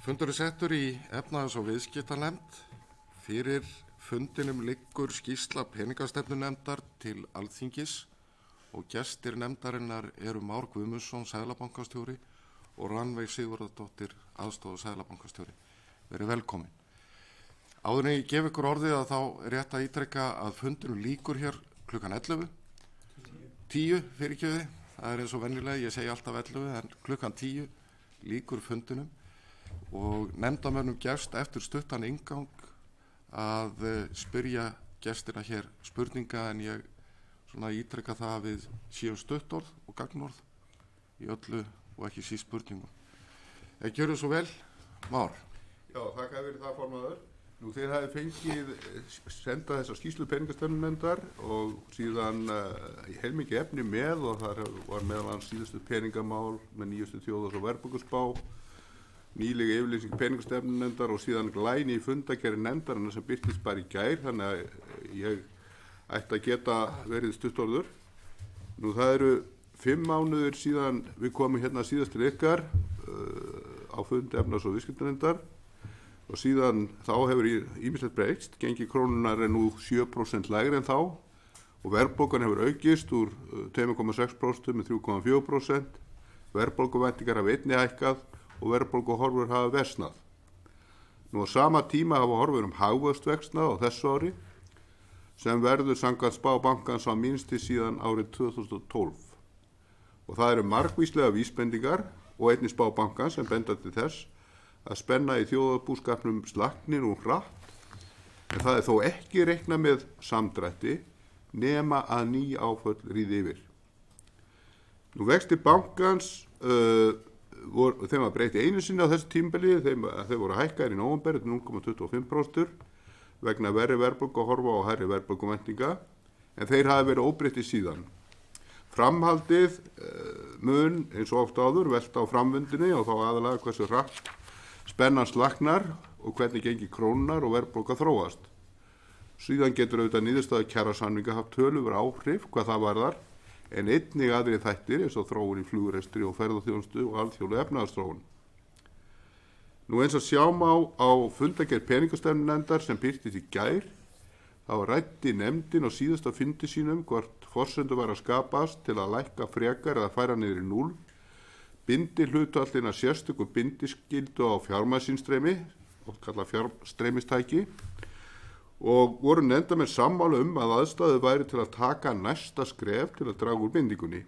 Fundur settur í efnahags- og viðskiptanefnd. Fyrir fundinum liggur skýrsla peningastefnunefndar til Alþingis og gestir nefndarinnar eru Már Guðmundsson, seðlabankastjóri og Rannveig Sigurðardóttir, aðstoðarseðlabankastjóri. Verið velkomin. Áður en ég gef ykkur orðið að þá er rétt að ítreka að fundinum lýkur hér klukkan 11. 10 fyrirgefið, það er eins og venjulega, ég segi alltaf 11, en klukkan 10 lýkur fundinum og nefndamönnum gefst eftir stuttan inngang að spyrja gestina hér spurninga, en ég svona ítreka það að við séum stuttorð og gagnorð í öllu og ekki síst spurningum. Gjörðu svo vel, Már. Já, þakka fyrir það, formaður. Nú, þeir hafi fengið senda þessa skýrslu peningastefnunefndar og síðan heilmikið efni með, og þar var meðal annars síðustu peningamál með nýjustu þjóðars- og verðbólguspá, nýleg yfirlýsing peningastefnunefndar og síðan glæni í fundagerð nefndarinnar sem birtist bara í gær, þannig að ég ætti að geta verið stuttorður. Nú, það eru 5 mánuðir síðan við komum hérna síðast til ykkar á fundi efnahags- og viðskiptanefndar og síðan þá hefur ýmislegt breyst. Gengi krónunnar er nú 7% lægri en þá og verðbólgan hefur aukist úr 2,6% með 3,4%. Verðbólguvæntingar hafa einnig hækkað og verðbólguhorfur hafa versnað. Nú á sama tíma hafa horfur hagvöxt versnað á þessu ári sem verður samkvæmt spá bankans á minnsti síðan árið 2012. Og það eru margvíslega vísbendingar og einnig spá bankans sem benda til þess að spenna í þjóðarbúskapnum slaknir og hratt, en það er þó ekki reiknað með samdrætti nema að ný áföll ríði yfir. Nú, vextir bankans þeim var breytt einu sinni á þessu tímabili, þeir voru hækkaðir í nóvember 0,25% vegna verri verðbólguhorfa og hærri verðbólguvæntinga, en þeir hafi verið óbreyttir síðan. Framhaldið mun eins og oft áður velta á framvindinni og þá aðalega hversu hratt spennan slaknar og hvernig gengi krónunnar og verðbólga þróast. Síðan getur auðvitað niðurstaða kjarasamninga haft töluverð áhrif hvað það varðar, en einnig aðrir þættir eins og þróun í flugrekstri og ferðaþjónustu og alþjóðleg efnahagsþróun. Nú, eins og sjá má á fundagerð peningastefnunefndar sem birtist í gær, þá ræddi nefndin á síðasta fundi sínum hvort forsendur var að skapast til að lækka frekar eða færa niður í 0, bindi hlutfallina sérstöku bindiskyldu á fjármagnsinnstreymi, oft kallað fjárstreymistæki, og voru nefndamenn sammála að aðstæður væri til að taka næsta skref til að draga úr bindingunni.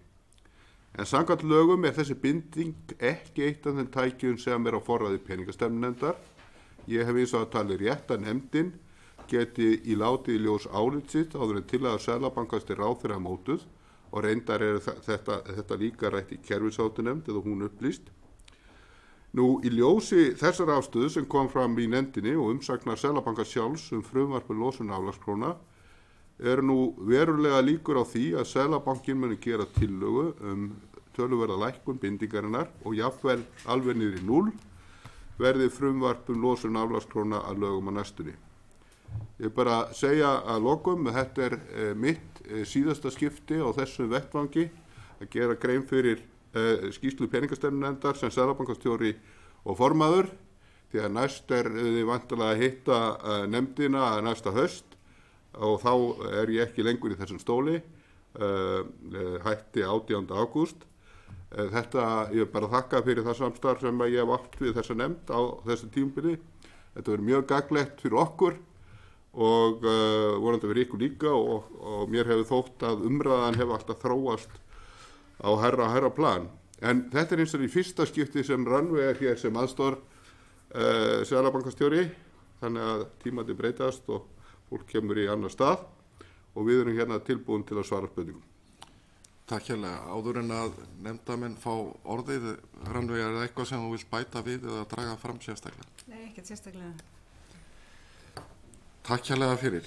En samkvæmt lögum er þessi binding ekki eitt af þeim tækjum sem er á forræði peningastefnunefndar. Ég hef eins og að tala rétt að nefndin geti í látið í ljós álit sitt áður en tillaga Seðlabankans til ráðherra mótuð, og reyndar er þetta líka rætt í kerfisáttunefnd eða hún upplýst. Nú, í ljósi þessar afstöðu sem kom fram í nefndinni og umsagnar Seðlabankans sjálfs frumvarp losun aflagskróna nú verulega líkur á því að Seðlabankinn muni gera tillögu töluverða lækkun bindingarinnar og jafnvel alveg niður í 0 verði frumvarp losun aflagskróna að lögum á næstunni. Ég bara segja að lokum að þetta er mitt síðasta skipti á þessum vettvangi að gera grein fyrir skýrslu peningastefnunefndar sem seðlabankastjóri og formaður, því að næst þið vantilega að hitta nefndina næsta haust og þá er ég ekki lengur í þessum stóli, hætti 18. ágúst. Ég bara þakka fyrir það samstarf sem ég hef átt við þessa nefnd á þessu tímabili. Þetta verður mjög gagnlegt fyrir okkur og vonandi fyrir ykkur líka, og mér hefur þótt að umræðan hefur alltaf þróast á herra plan. En þetta er eins og í fyrsta skipti sem Rannveig er hér sem aðstoðar seðlabankastjóri, þannig að tímandi breytast og fólk kemur í annar stað og við erum hérna tilbúin til að svara spurningum. Takk hérlega. Áður en að nefndamenn fá orðið, Rannveig, er það eitthvað sem þú vilt bæta við eða draga fram sérstaklega? Nei, ekkert sérstaklega. Takk hérlega fyrir.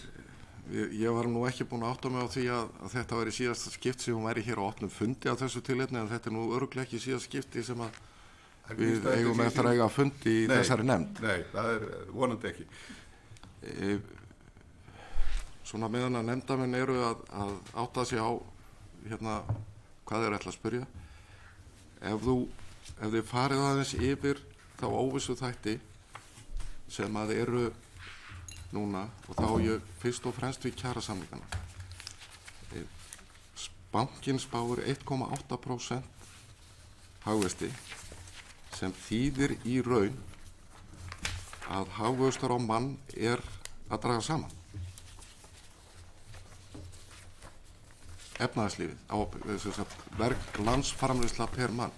Ég var nú ekki búin að átta mig á því að þetta væri síðasta skipti sem hún væri hér á opnum fundi á þessu tilefni, en þetta er nú örugglega ekki síðasta skipti sem að við eigum eftir að eiga fundi í þessari nefnd. Nei, það er vonandi ekki. Svona meðan að nefndamenn eru að átta sig á hvað þeir ætla að spyrja. Ef þið farið aðeins yfir þá óvissu þætti sem að eru núna, og þá ég fyrst og fremst við kjarasamningana. Bankinn spáir 1,8% hagvexti sem þýðir í raun að hagvöxtur á mann að draga saman. Efnahagslífið, verg landsframleiðsla per mann,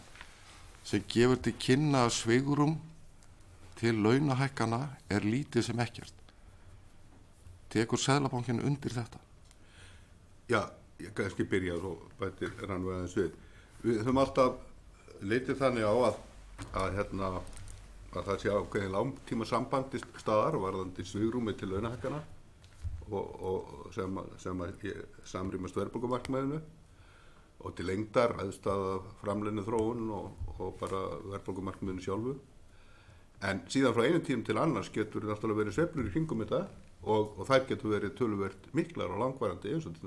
sem gefur til kynna að svigrúm til launahækkana lítið sem ekkert. Tekur Seðlabankinn undir þetta? Já, ég kannski byrja og bætir Rannveig aðeins við. Við höfum alltaf leitið þannig á að það sé ákveðin langtíma sambandi staðar varðandi svigrúmi til launahækkana og sem samrýmast verðbólgumarkmiðinu og til lengdar aðstaða framleiðni þróun og bara verðbólgumarkmiðinu sjálfu. En síðan frá einum tímum til annars getur náttúrulega verið sveiflur í kringum þetta og þær getur verið töluvert miklar og langvarandi, eins og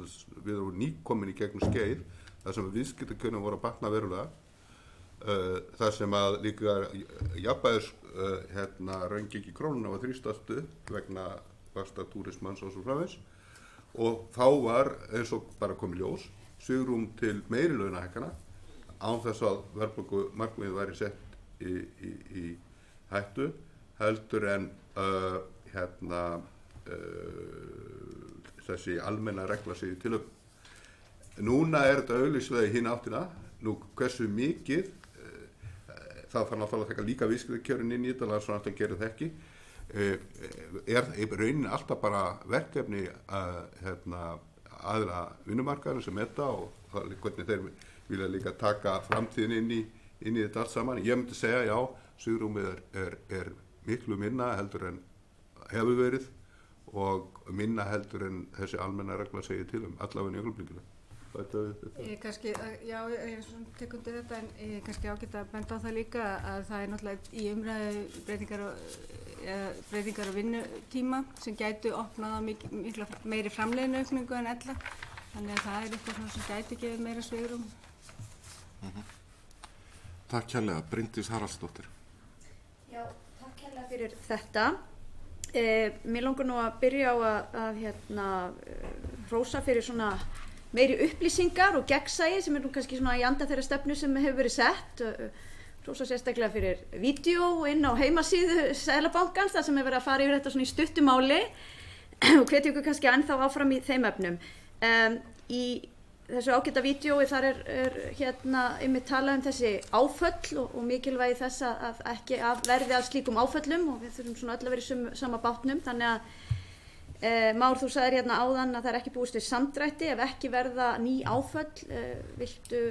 við erum nýkomin í gegnum skeið þar sem viðskiptakjörin voru að batna verulega, þar sem að líka jafnvægis raungengi krónuna var þrýstastu vegna vaxtar túrismans og svo framvegis, og þá var eins og bara komið ljós svigrúm til meiri launahækkana án þess að verðbólgumarkmiðið væri sett í hættu heldur en þessi almenna regla sig til upp. Núna þetta auglýslega í hina áttina. Nú hversu mikið, það þarf náttúrulega að taka líka viðskiptakjörin inn í þetta, þannig að það gerir það ekki, í rauninni alltaf bara verkefni aðra vinnumarkaðurinn sem þetta og hvernig þeir vilja líka taka framtíðin inn í þetta allt saman. Ég myndi segja, já, svigrúmið er miklu minna heldur en hefur verið og minna heldur en þessi almenna regla segir til allavega í augnablikinu. Kannski, já, ég tek undir þetta, en kannski ágætt að benda á það líka að það náttúrulega í umræðu breytingar á vinnutíma sem gætu opnað á mikla meiri framleiðniaukningu en ella, þannig að það eitthvað sem gæti gefið meira svigrúm. Takk kærlega, Bryndís Haraldsdóttir. Já, takk kærlega fyrir þetta. Mér langar nú að byrja á að hrósa fyrir svona meiri upplýsingar og gegnsæi sem nú kannski svona í anda þeirra stefnu sem hefur verið sett. Hrósa sérstaklega fyrir vídeó inn á heimasíðu Seðlabankans þar sem hefur verið að fara yfir þetta svona í stuttu máli og hvetja ykkur kannski ennþá áfram í þeim efnum. Í þessu ágæta vídeói þar einmitt talað þessi áföll og mikilvægi þess að ekki verði af slíkum áföllum og við þurfum svona öll að vera í sama bátnum, þannig að Már, þú sagðir áðan að það er ekki búist við samdrætti ef ekki verða ný áföll. Viltu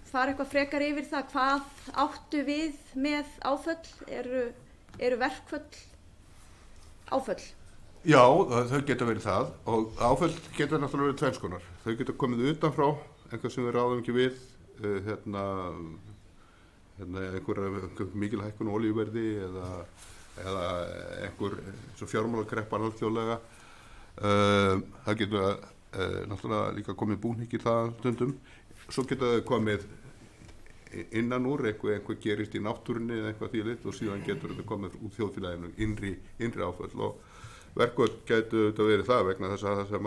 fara eitthvað frekar yfir það, hvað áttu við með áföll? Eru verkföll áföll? Já, þau geta verið það og áföll geta náttúrulega verið tvenns konar. Þau geta komið utanfrá, einhver sem við ráðum ekki við, einhver mikil hækkun á olíuverði eða einhver fjármálakreppa alþjóðlega. Það getur náttúrulega líka komið búhnykki það stundum. Svo geta þau komið innan úr, einhver gerist í náttúrunni eða eitthvað þvílíkt og síðan getur þetta komið úr þjóðfélaginu, innri áföll og verkföll gætu þetta verið það vegna þess að það sem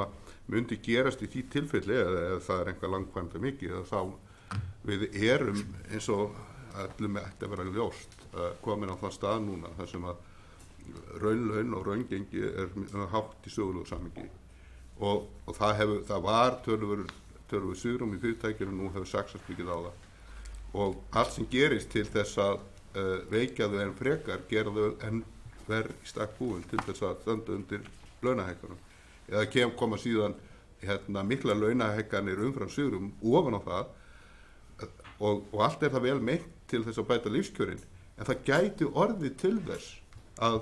myndi gerast í því tilfelli eða það er einhver langkvæmda mikið þá við erum eins og öllum ætti að vera ljóst komin á þann stað núna þar sem að raunlaun og raungengi hátt í sögulegu samhengi og það var töluverður svigrúm í fyrirtækinu og nú hefur saxast mikið á það og allt sem gerist til þess að veikja þau enn frekar gera þau enn verð í stakk búin til þess að standa undir launahækkanum eða koma síðan mikla launahækkanir umfram svigrúm ofan á það og allt það vel meint til þess að bæta lífskjörin en það gæti orðið til þess að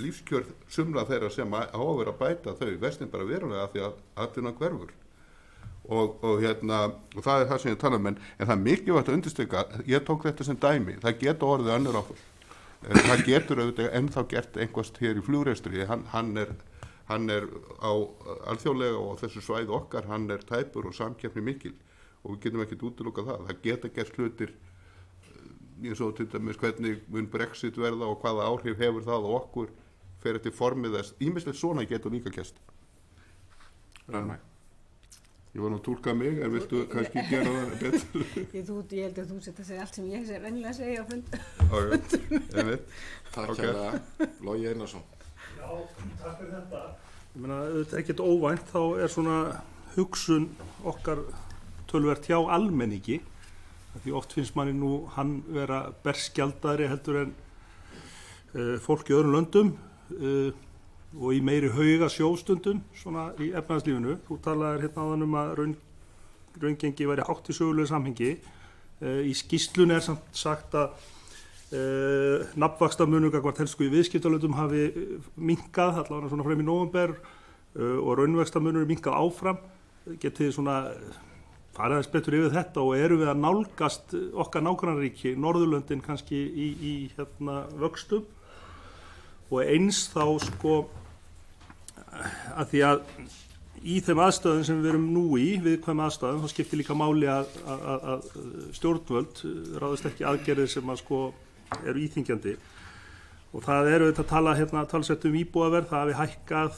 lífskjör sumra þeirra sem á að vera að bæta þau versni bara verulega því að atvinna hverfur og það er það sem ég tala um en það er mikilvægt að undirstrika ég tók þetta sem dæmi, það geta orðið önnur áfall það getur auðvitað ennþá gert einhvers hér í flugrekstri hann er á alþjóðlega og þessu svæði okkar hann er tæpur og samkeppni mikil og við getum ekkert útilokað það geta gert hlutir eins og til dæmis hvernig mun Brexit verða og hvaða áhrif hefur það og okkur fer eftir formið þess. Ýmislegt svona getur líka gerst. Ég var nú að túlka mig, en viltu kannski gera það betur? Ég held að þú setja sig allt sem ég sé venjulega að segja á fundum. Ég veit. Takk hérlega, Logi Einarsson. Já, takk fyrir þetta. Ég meina, þetta er ekkert óvænt, þá svona hugsun okkar töluvert hjá almenningi. Því oft finnst manni nú hann vera berskjaldari heldur en fólk í öðrum löndum og í meiri hauga sjóstundum svona í efnahagslífinu. Þú talaðir hérna áðan að raungengi væri hátt í sögulegu samhengi. Í skýrslunni samt sagt að nafnvaxtamunur gagnvart helstu í viðskiptalöndum hafi minnkað, allavega svona frem í nóvember og raunvaxtamunur minnkað áfram. Getið þið svona farið aðeins betur yfir þetta og eru við að nálgast okkar nágrannaríki, Norðurlöndin kannski í vöxtum og eins þá sko að því að í þeim aðstæðum sem við erum nú í, viðkvæm aðstæðum, þá skiptir líka máli að stjórnvöld ráðast ekki aðgerðir sem að sko eru íþyngjandi og það eru þetta að tala talsvert íbúðaverð, það hafi hækkað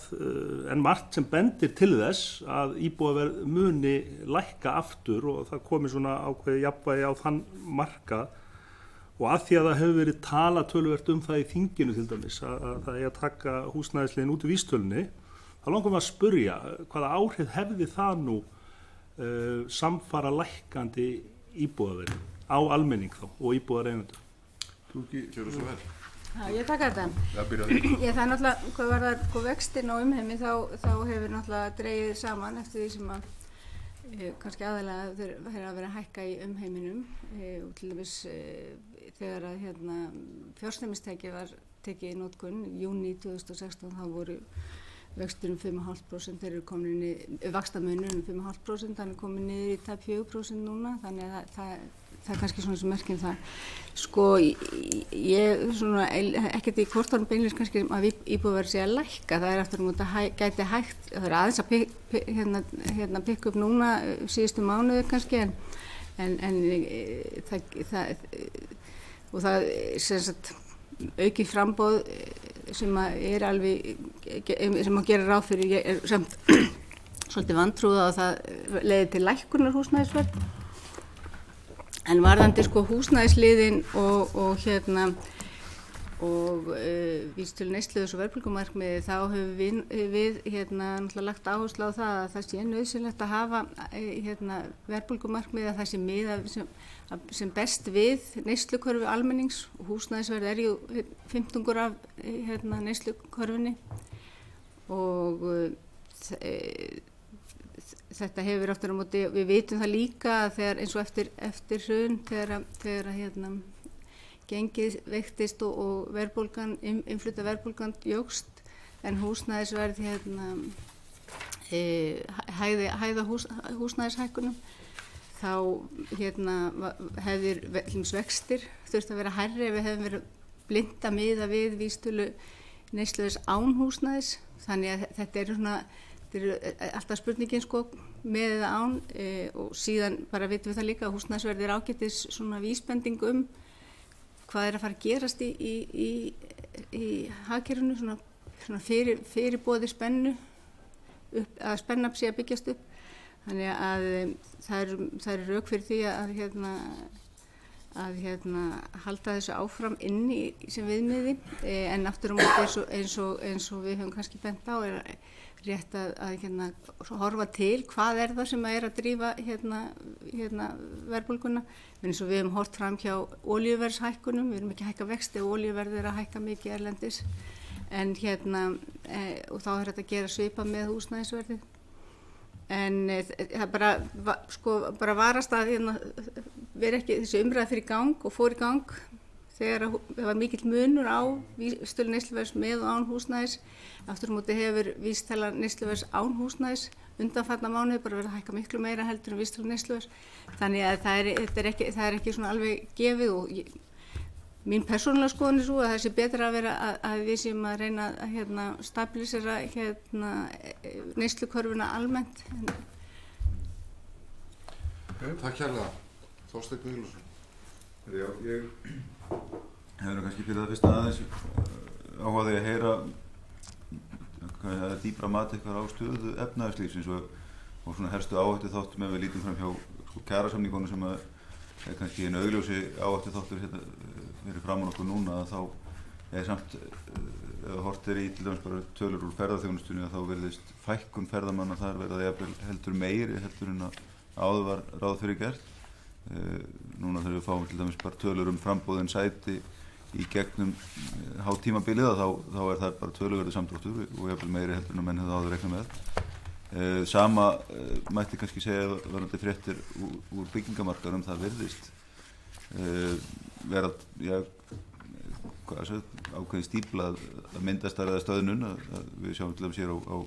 en margt sem bendir til þess að íbúðaverð muni lækka aftur og það komi svona ákveðið jafnvægi á þann markað og að því að það hefur verið talað töluvert það í þinginu til dæmis að það er að taka húsnæðisliðin út í vísitölunni, þá langar maður að spurja hvaða áhrif hefði það nú samfara lækkandi íbúðaverð á almenning þá og íbúðareigendur. Þú ekki, Gjörðu svo vel. Já, ég taka þetta. það byrjaði. Það er náttúrulega, hvað var það vextin á umheimi, þá hefur náttúrulega dregið saman eftir því sem að kannski aðalega þeir að vera að hækka í umheiminum og til dæmis þegar að fjárstæmistæki var tekið í notkun í júní 2016 þá voru vextur 5,5%, þeir eru komin vaxtamunur 5,5%, þannig komin niður í tæp 4% núna, þannig að það er kannski svona sem merkjum það. Sko, ég svona ekkert í kortónum beinleins kannski að íbúðaverð sé að lækka, það er eftir gæti hægt, það er aðeins að pikka upp núna síðustu mánuði kannski, og það sem sagt aukið framboð sem er alveg, sem að gera ráð fyrir, ég er samt svolítið vantrúða að það leiði til lækkunar húsnæðisverð. En varðandi sko húsnæðisliðin og vísitölu neysluðs og verðbólgumarkmiði þá höfum við náttúrulega lagt áherslu á það að það sé nauðsynlegt að hafa verðbólgumarkmiði að það sé miða sem best við neyslukörfu almennings og húsnæðisverð er jú 15 af neyslukörfunni og þetta hefur aftur á móti, við vitum það líka að þegar eins og eftir hrun þegar gengið veiktist og verðbólgan, innflutta verðbólgan jókst en húsnæðisverð hæða húsnæðishækkunum þá hefðir vextir þurft að vera hærri ef við hefðum verið blind að miða við vísitölu neysluverðs án húsnæðis, þannig að þetta er alltaf spurningin sko með eða án og síðan bara vitum við það líka að húsnæðisverð er ágætis svona vísbending hvað er að fara að gerast í hagkerfinu svona fyrirboði spennu að spenna sé að byggjast upp þannig að það eru rök fyrir því að halda þessu áfram inni sem viðmiði en aftur á móti eins og við höfum kannski bent á er rétt að horfa til hvað er það sem er að drífa verðbólguna eins og við höfum hort fram hjá olíuverðshækkunum, við erum ekki að hækka vexti og olíuverð er að hækka mikið erlendis en og þá er þetta að gera svipað með húsnæðisverðið en það bara varast að vera ekki þessi umræða fyrir gang og fór í gang þegar það var mikill munur á vísitölu neysluverðs með og án húsnæðis aftur á móti hefur vísitala neysluverðs án húsnæðis undanfarna mánuði bara verið að hækka miklu meira heldur en vísitölu neysluverðs þannig að það er ekki svona alveg gefið og mín persónulega skoðun er svo að það sé betra að vera að við séum að reyna að stabilisera neyslukörfuna almennt. Takk hérlega. Þorsteinn Víglundsson. Já, ég hefur kannski fyrir það fyrst aðeins áhugaði að heyra hvað er dýpra mat eitthvað á stöðu efnahagslífsins og svona helstu áhættu þáttum ef við lítum fram hjá kjarasamningunum sem er kannski einu augljósi áhættu þáttur hérna fyrir framan okkur núna að þá samt ef horft í til dæmis bara tölur úr ferðaþjónustunni að þá virðist fækkun ferðamanna þar verða heldur meiri heldur en að áður var ráð fyrir gert. Núna þegar við fáum til dæmis bara tölur frambóðin sæti í gegnum hátímabilið þá er það bara töluverður samdráttur og jafnvel meiri heldur en að menn hefði áður reiknað með. Sama mætti kannski segja varðandi fréttir úr byggingamarkaðnum það virðist vera ákveðin stífla að myndast þar eða stöðnun að við sjáum til dæmis hér á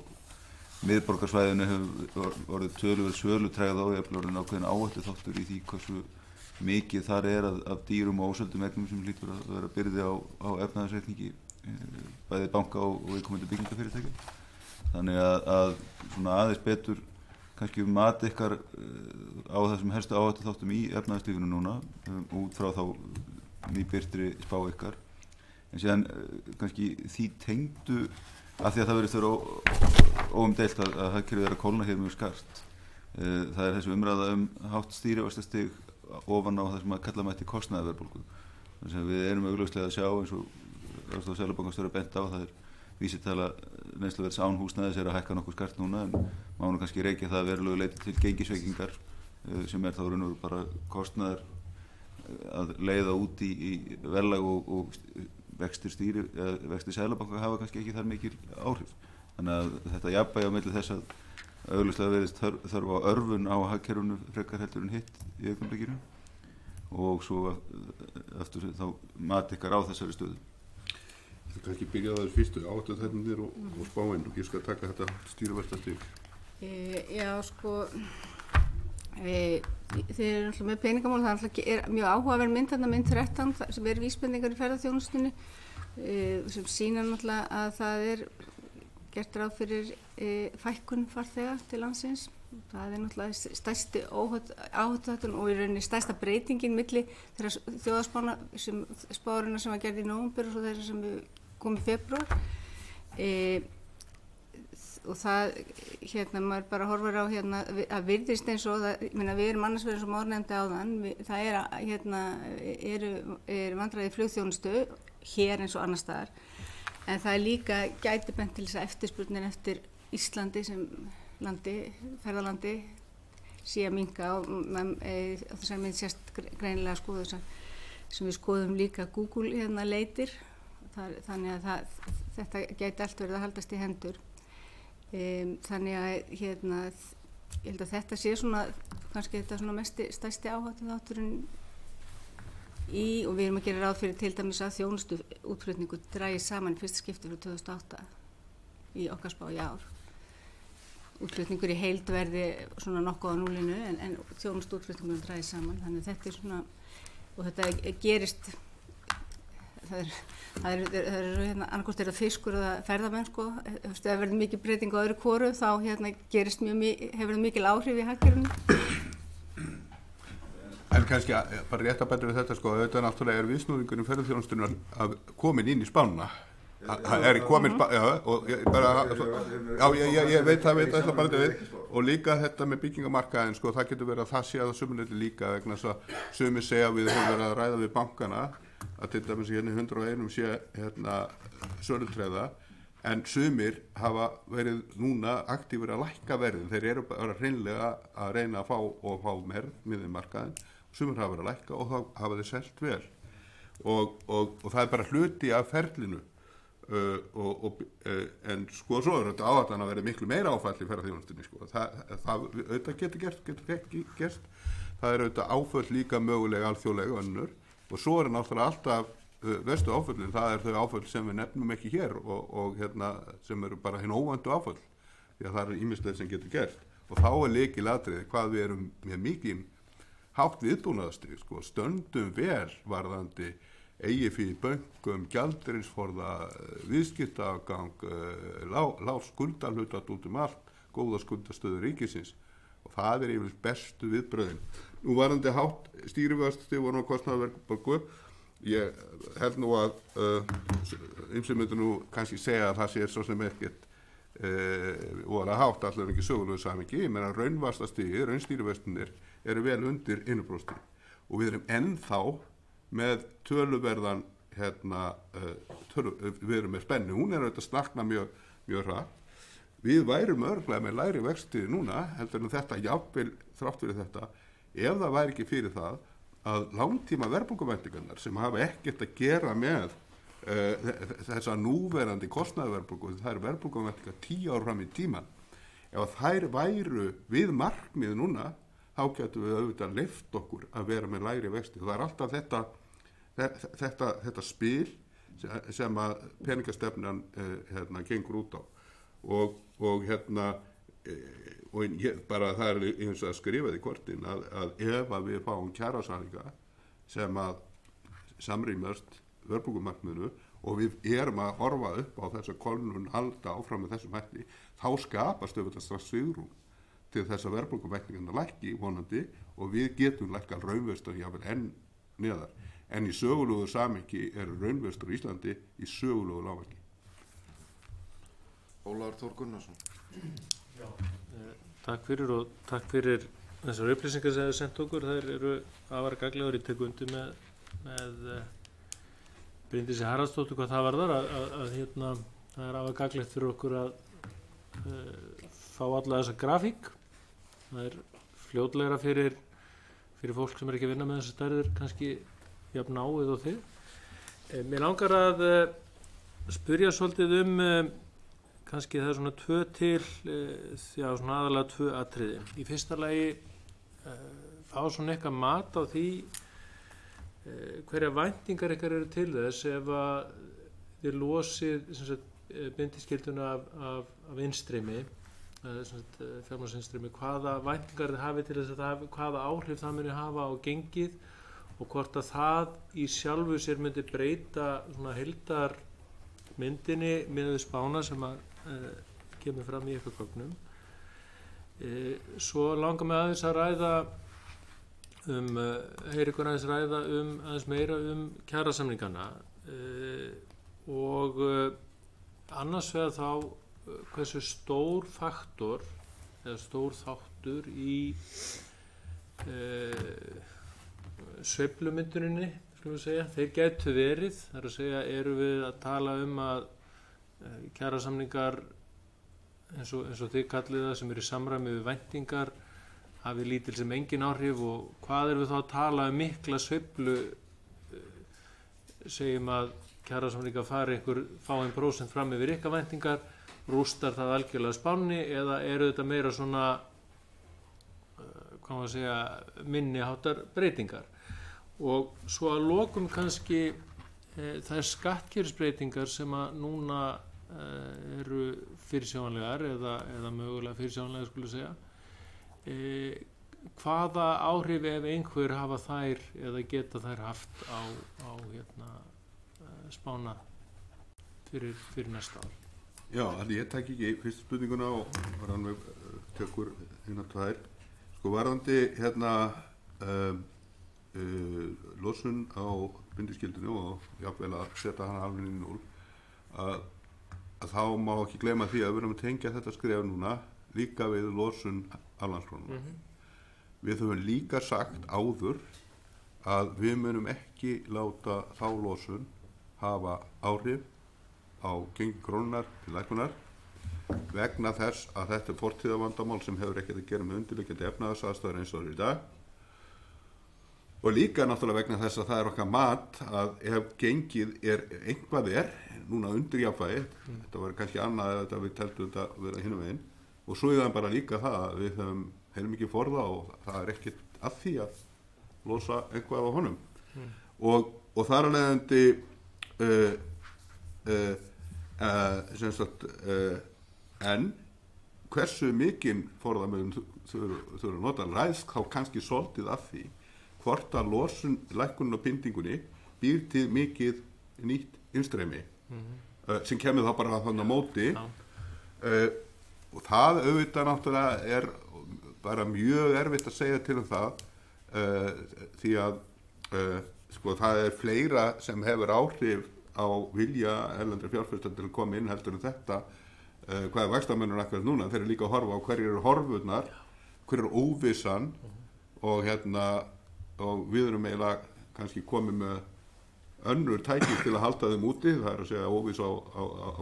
miðborgarsvæðinu hefur orðið töluverð sölutregða og jafnvel orðin ákveðin áhættu þáttur í því hversu mikið þar er af dýrum og ósöldum eignum sem hlýtur að vera byrði á efnahagsreikningi bæði banka og viðkomandi byggingafyrirtækja. Þannig að svona aðeins betur kannski mat ykkar á þessum helstu áhættu þáttum í efnahagslífinu núna út frá þá nýbirtri spá ykkar. En síðan kannski því tengdu af því að það verður þurfa óumdeilt að hagkerfið að kólna hér mjög skart. Það er þessi umræða hátt stýrivaxtastig ofan á það sem að kalla mætti kostnaðarverðbólgu. Þannig að við erum augljóslega að sjá eins og Seðlabankastjóri bent á það vísitala neysluverðs án húsnæðis að hækka nokkuð skart núna en má nú kannski reykja það verulegu leyti til gengisveikingar sem þá raunveru bara kostnaðar að leiða út í verðlag og vextir Seðlabanka hafa kannski ekki þar mikil áhrif. Þannig að þetta jafnvægi á milli þess að augljóslega verðist þörf á örfun á hagkerfinu frekar heldur en hitt í augnablikinu og svo eftir þá mat ykkar á þessari stöðu. Það kannski byrja á þessu fyrstu áhættuþættirnir og spáin og ég skal taka þetta stýrivaxtastig. Já, sko, þið eru alltaf með peningamál, það er mjög áhugaverð mynd 13 sem er vísbendingar í ferðaþjónustunni sem sýna náttúrulega að það er gert ráð fyrir fækkun farþega til landsins. Það er náttúrulega stærsti áhættuþáttur og í rauninni stærsta breytingin milli þeirra þjóðarspárinnar sem var gerð í nóvember og svo þeirra sem kom í febrúar. Og það, maður bara horfir á að virðist eins og það, við erum annars verið eins og Már nefndi áðan, það er vandræði flugþjónustu hér eins og annars staðar, en það er líka gæti bent til þess að eftirspurnin eftir Íslandi sem ferðalandi sé að minnka og þessar mynd sést greinilega skoðu sem við skoðum líka Google leitir, þannig að þetta gæti allt verið að haldast í hendur. Þannig að ég held að þetta sé svona kannski þetta svona stærsti áhættu þátturinn og við erum að gera ráð fyrir til dæmis að þjónustu útflutningu dragist saman í fyrsta skipti frá 2008 í okkar spá í ár. Útflutningur í heild verði svona nokkuð á núlinu en þjónustu útflutningur dragist saman, þannig að þetta er svona og þetta gerist það er annarkvort er það fiskur eða ferðamenn ef það verður mikið breyting á öðru hvoru þá hefur það mikil áhrif í hagkerfinu. En kannski bara rétt að bæta við þetta auðvitað náttúrulega er viðsnúðingurinn ferðaþjónustunnar að komin inn í spána. Það er komin og ég veit það bara við og líka þetta með byggingamarkaðin það getur verið að það sé að það sumuleyti líka vegna þess að sumir segja við höfum verið að ræða við bankana að til dæmis 101 sé sölutregða en sumir hafa verið núna aktífur að lækka verðin, þeir eru bara hreinlega að reyna að fá meir miðið markaðin, sumir hafa verið að lækka og þá hafa þeir selt vel og það er bara hluti af ferlinu en svo er þetta áhættan að vera miklu meira áfall í ferðaþjónustunni það auðvitað getur ekki gerst, það er auðvitað áföll líka mögulega alþjóðlega önnur og svo er náttúrulega alltaf verstu áföllin, það er þau áföll sem við nefnum ekki hér og sem eru bara hinn óvæntu áföll því að það er ýmislegt sem getur gert og þá er lykilatriði hvað við erum með mikið hátt viðbúnaðarstig stöndum vel varðandi eigið fyrir bönkum, gjaldeyrisforða, viðskiptaafgang, lág skuldahlutat út allt, góða skuldastöðu ríkisins og það yfirleitt bestu viðbröðin. Nú varandi hátt stýrivexti voru á kostnaðarverðbólgu, ég held nú að ýmsir myndu nú kannski segja að það sé svo sem ekkert voru að hátt allir ekki sögulegu samingi. Ég meina raunvaxtastigið, raunstýrivextinir eru vel undir 1% og við erum ennþá með töluverðan við erum með spennu, hún er auðvitað snakna mjög hratt. Við værum örglega með lægri vexti núna heldur en þetta, jafnvel þrátt fyrir þetta, ef það væri ekki fyrir það að langtíma verðbólguvæntingarnar sem hafa ekkert að gera með þessa núverandi kostnaðarverðbólgu, það eru verðbólguvæntingar 10 ár fram í tíman. Ef þær væru við markmið núna, þá getum við auðvitað leyft okkur að vera með lægri vexti. Það er alltaf þetta spil sem að peningastefnan gengur út á og bara það er eins og að skrifa því kortin að ef að við fáum kjarasamninga sem að samrýmast verðbólgumarkmiðinu og við erum að horfa upp á þess að kólnun halda áfram með þessum hætti, þá skapast auðvitað strax svigrúm til þess að verðbólguvæntingarnar lækki vonandi og við getum lækkað raunvexti jafnvel enn neðar. En í sögulegu samhengi eru raunvextir í Íslandi í sögulegu lágmarki. Ólafur Þór Gunnarsson. Já, takk fyrir þessar upplýsingar sem þið sendt okkur. Þær eru afar gagnlegar. Ég tek undir með Bryndísi Haraldsdóttur hvað það varðar að það er afar gagnlegt fyrir okkur að fá alla þessa grafík. Það er fljótlegra fyrir fólk sem er ekki að vinna með þessar stærðir kannski jafn náið og þið. Mér langar að spyrja svolítið kannski það er svona svona aðalega 2 atriði. Í fyrsta lagi fá svona eitthvað mat á því hverja væntingar ykkar eru til þess ef að þið losið bindiskylduna af innstreymi, fjármagnsinnstreymi, hvaða væntingar þið hafið til þess að hvaða áhrif það muni hafa á gengið og hvort að það í sjálfu sér myndi breyta svona heildarmyndinni miðað við spána sem að kemur fram í ykkur gögnum. Svo langar mig aðeins að ræða heyri ykkur aðeins ræða aðeins meira kjarasamningana og annars vegar þá hversu stór faktor eða stór þáttur í sveiflumynduninni, skulum við segja, þeir gætu verið, það er að segja, eru við að tala að kjarasamningar eins og þið kallið það sem eru í samræmi við væntingar hafi lítil sem engin áhrif og hvað erum við þá að tala mikla sveiflu, segjum að kjarasamningar fari fá 1% fram yfir ykkar væntingar, rústar það algjörlega spánni eða eru þetta meira svona hvað maður segja minni háttar breytingar. Og svo að lokum kannski þær skattkerfisbreytingar sem að núna eru fyrirsjáanlegar eða mögulega fyrirsjáanlegar skulle segja. Hvaða áhrif ef einhver hafa þær eða geta þær haft á spána fyrir næsta ár? Já, þannig ég tek ekki fyrst spurninguna og Rannveig tekur tvær. Sko varðandi losun á bindiskyldunni og jafnvel að setja hana alveg í 0 að þá má ekki gleyma því að við erum að tengja þetta skref núna líka við losun aflandskrónuna. Við höfum líka sagt áður að við munum ekki láta þá losun hafa áhrif á gengi krónunar til lækkunar vegna þess að þetta er fortíðarvandamál sem hefur ekkert að gera með undirliggjandi efnahagsaðstæður eins og það er í dag. Og líka náttúrulega vegna þess að það er okkar mat að ef gengið einhvað núna undir jafnvægi, þetta var kannski annað ef þetta við teldum þetta að vera hinum veginn og svo er það bara líka það að við höfum heilmikið forða og það er ekkert að því að losa einhvað á honum. Og þar að leiðandi en hversu mikinn forðamöðum þurfa að nota ræðst þá kannski svolítið af því hvort að losun lækkunin og pyntingunni býr til mikið nýtt innstreymi sem kemur þá bara þannig á móti og það auðvitað náttúrulega bara mjög erfitt að segja til það því að sko það fleira sem hefur áhrif á vilja erlendra fjárfesta til að koma inn heldur en þetta hvað vaxtamunur akkurat núna. Þeir eru líka að horfa á hverjir eru horfurnar, hver er óvissan og og við erum eiginlega kannski komið með önnur tæki til að halda þeim úti, það að segja óviss á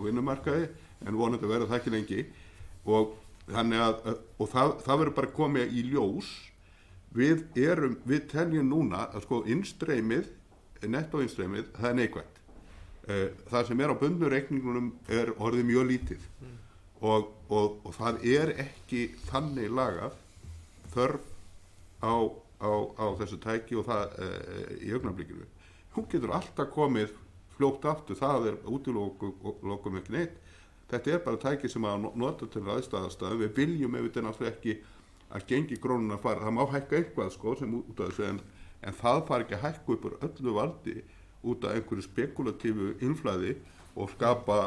vinnumarkaði, en vonandi verður það ekki lengi og það verður bara komið í ljós. Við teljum núna að sko innstreymið, nettóinnstreymið, það er neikvætt. Það sem á bundnu reikningunum orðið mjög lítið og það ekki þannig lagað þörf á þessu tæki og það í augnablikinu. Hún getur alltaf komið fljótt aftur, það útilokum ekki neitt. Þetta bara tæki sem að nota til aðstæðastæðum. Við viljum ef þetta náttúrulega ekki að gengi krónuna fara. Það má hækka eitthvað sko sem út af þessu en það fari ekki að hækka upp úr öllu valdi út af einhverju spekulatífu innflæði og skapa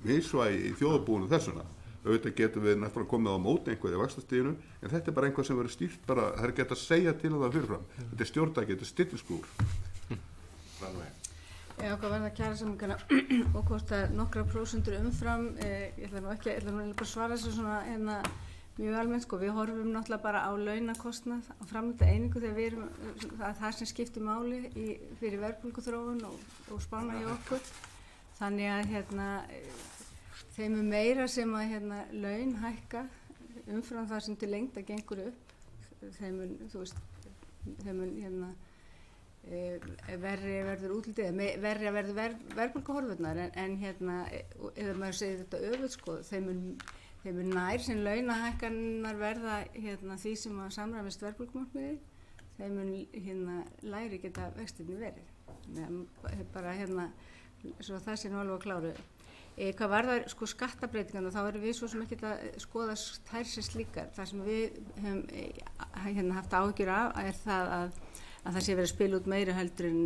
misvægi í þjóðarbúinu þessuna. Auðvitað getum við náttúrulega komið á móti einhverju vaxtastiginu en þetta bara einhvað sem verður stýrt bara, það geta að segja til það fyrirfram. Þetta stjórntæki, þetta stilliskúr. Já, hvað verða kjarasamningana og hvort að nokkra prósentur umfram, ég ætla nú bara að svara þessu svona mjög almennt, sko, við horfum náttúrulega bara á launakostnað á framleita einingu þegar við erum það sem skiptir máli fyrir verðbólguþróun og spána hjá okkur. Þannig að þeim meira sem að laun hækka umfram það sem til lengda gengur upp, þeim mun verri verður útlitið, verri verður verðbólguhorfurnar en eða maður segir þetta öfugt, sko, þeim mun nær sem launahækkanirnar verða því sem að samræmist verðbólgumarkmiði, þeim mun lægri geta vextirnir verið. Bara svo það sé nú alveg að kláru. Hvað varðar sko skattabreitingarna, þá erum við svo sem ekki að skoða þær sem slíkar. Það sem við höfum haft áhyggjur af það að það sé verið að spila út meira heldur en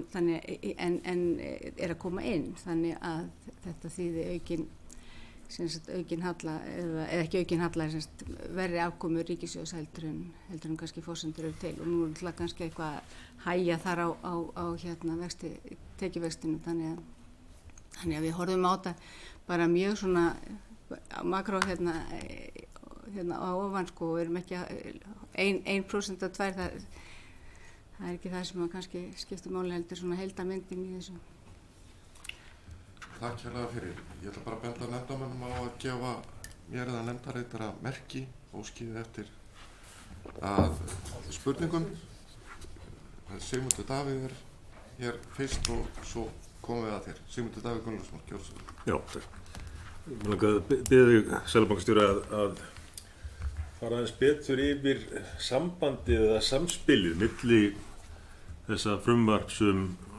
að koma inn. Þannig að þetta þýði aukin halla, eða ekki aukin halla, verri afkomu ríkissjóðs heldur en kannski forsendur eru til. Og nú er kannski eitthvað að hægja þar á tekjuvextinu. Þannig að við horfum á þetta bara mjög svona makró á ofan, sko, og erum ekki 1% af 2%, það er ekki það sem að kannski skiptir máli heldur svona heildarmyndin í þessu. Takk hérlega fyrir. Ég ætla bara að benda nefndarmönnum á að gefa mér eða nefndarritara merki óskið eftir að spurningum. Sigmundur Davíð hér fyrst og svo komum við að þér. Sigmundur Davíð Gunnlaugsson, gjörðu svo. Já, takk. Mér langar að biðja þig, Seðlabankastjóri, að fara aðeins betur yfir sambandið eða samspilið milli þessa frumvarps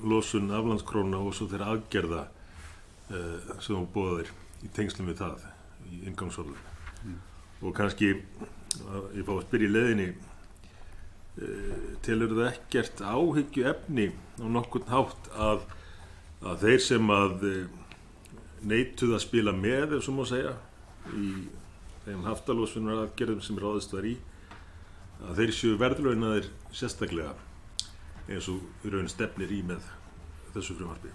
losun aflandskróna og svo þeirra aðgerða sem þú boðaðir í tengslum við það í inngangsorðum. Og kannski, ég fá að spyrja í leiðinni, telur það ekkert áhyggjuefni á nokkurn hátt að þeir sem að neituðu að spila með, ef svo má segja, í þeim haftalósfunaraðgerðum sem ráðist var í, að þeir séu verðlaunaðir sérstaklega eins og í raun stefnir í með þessu frumvarpi.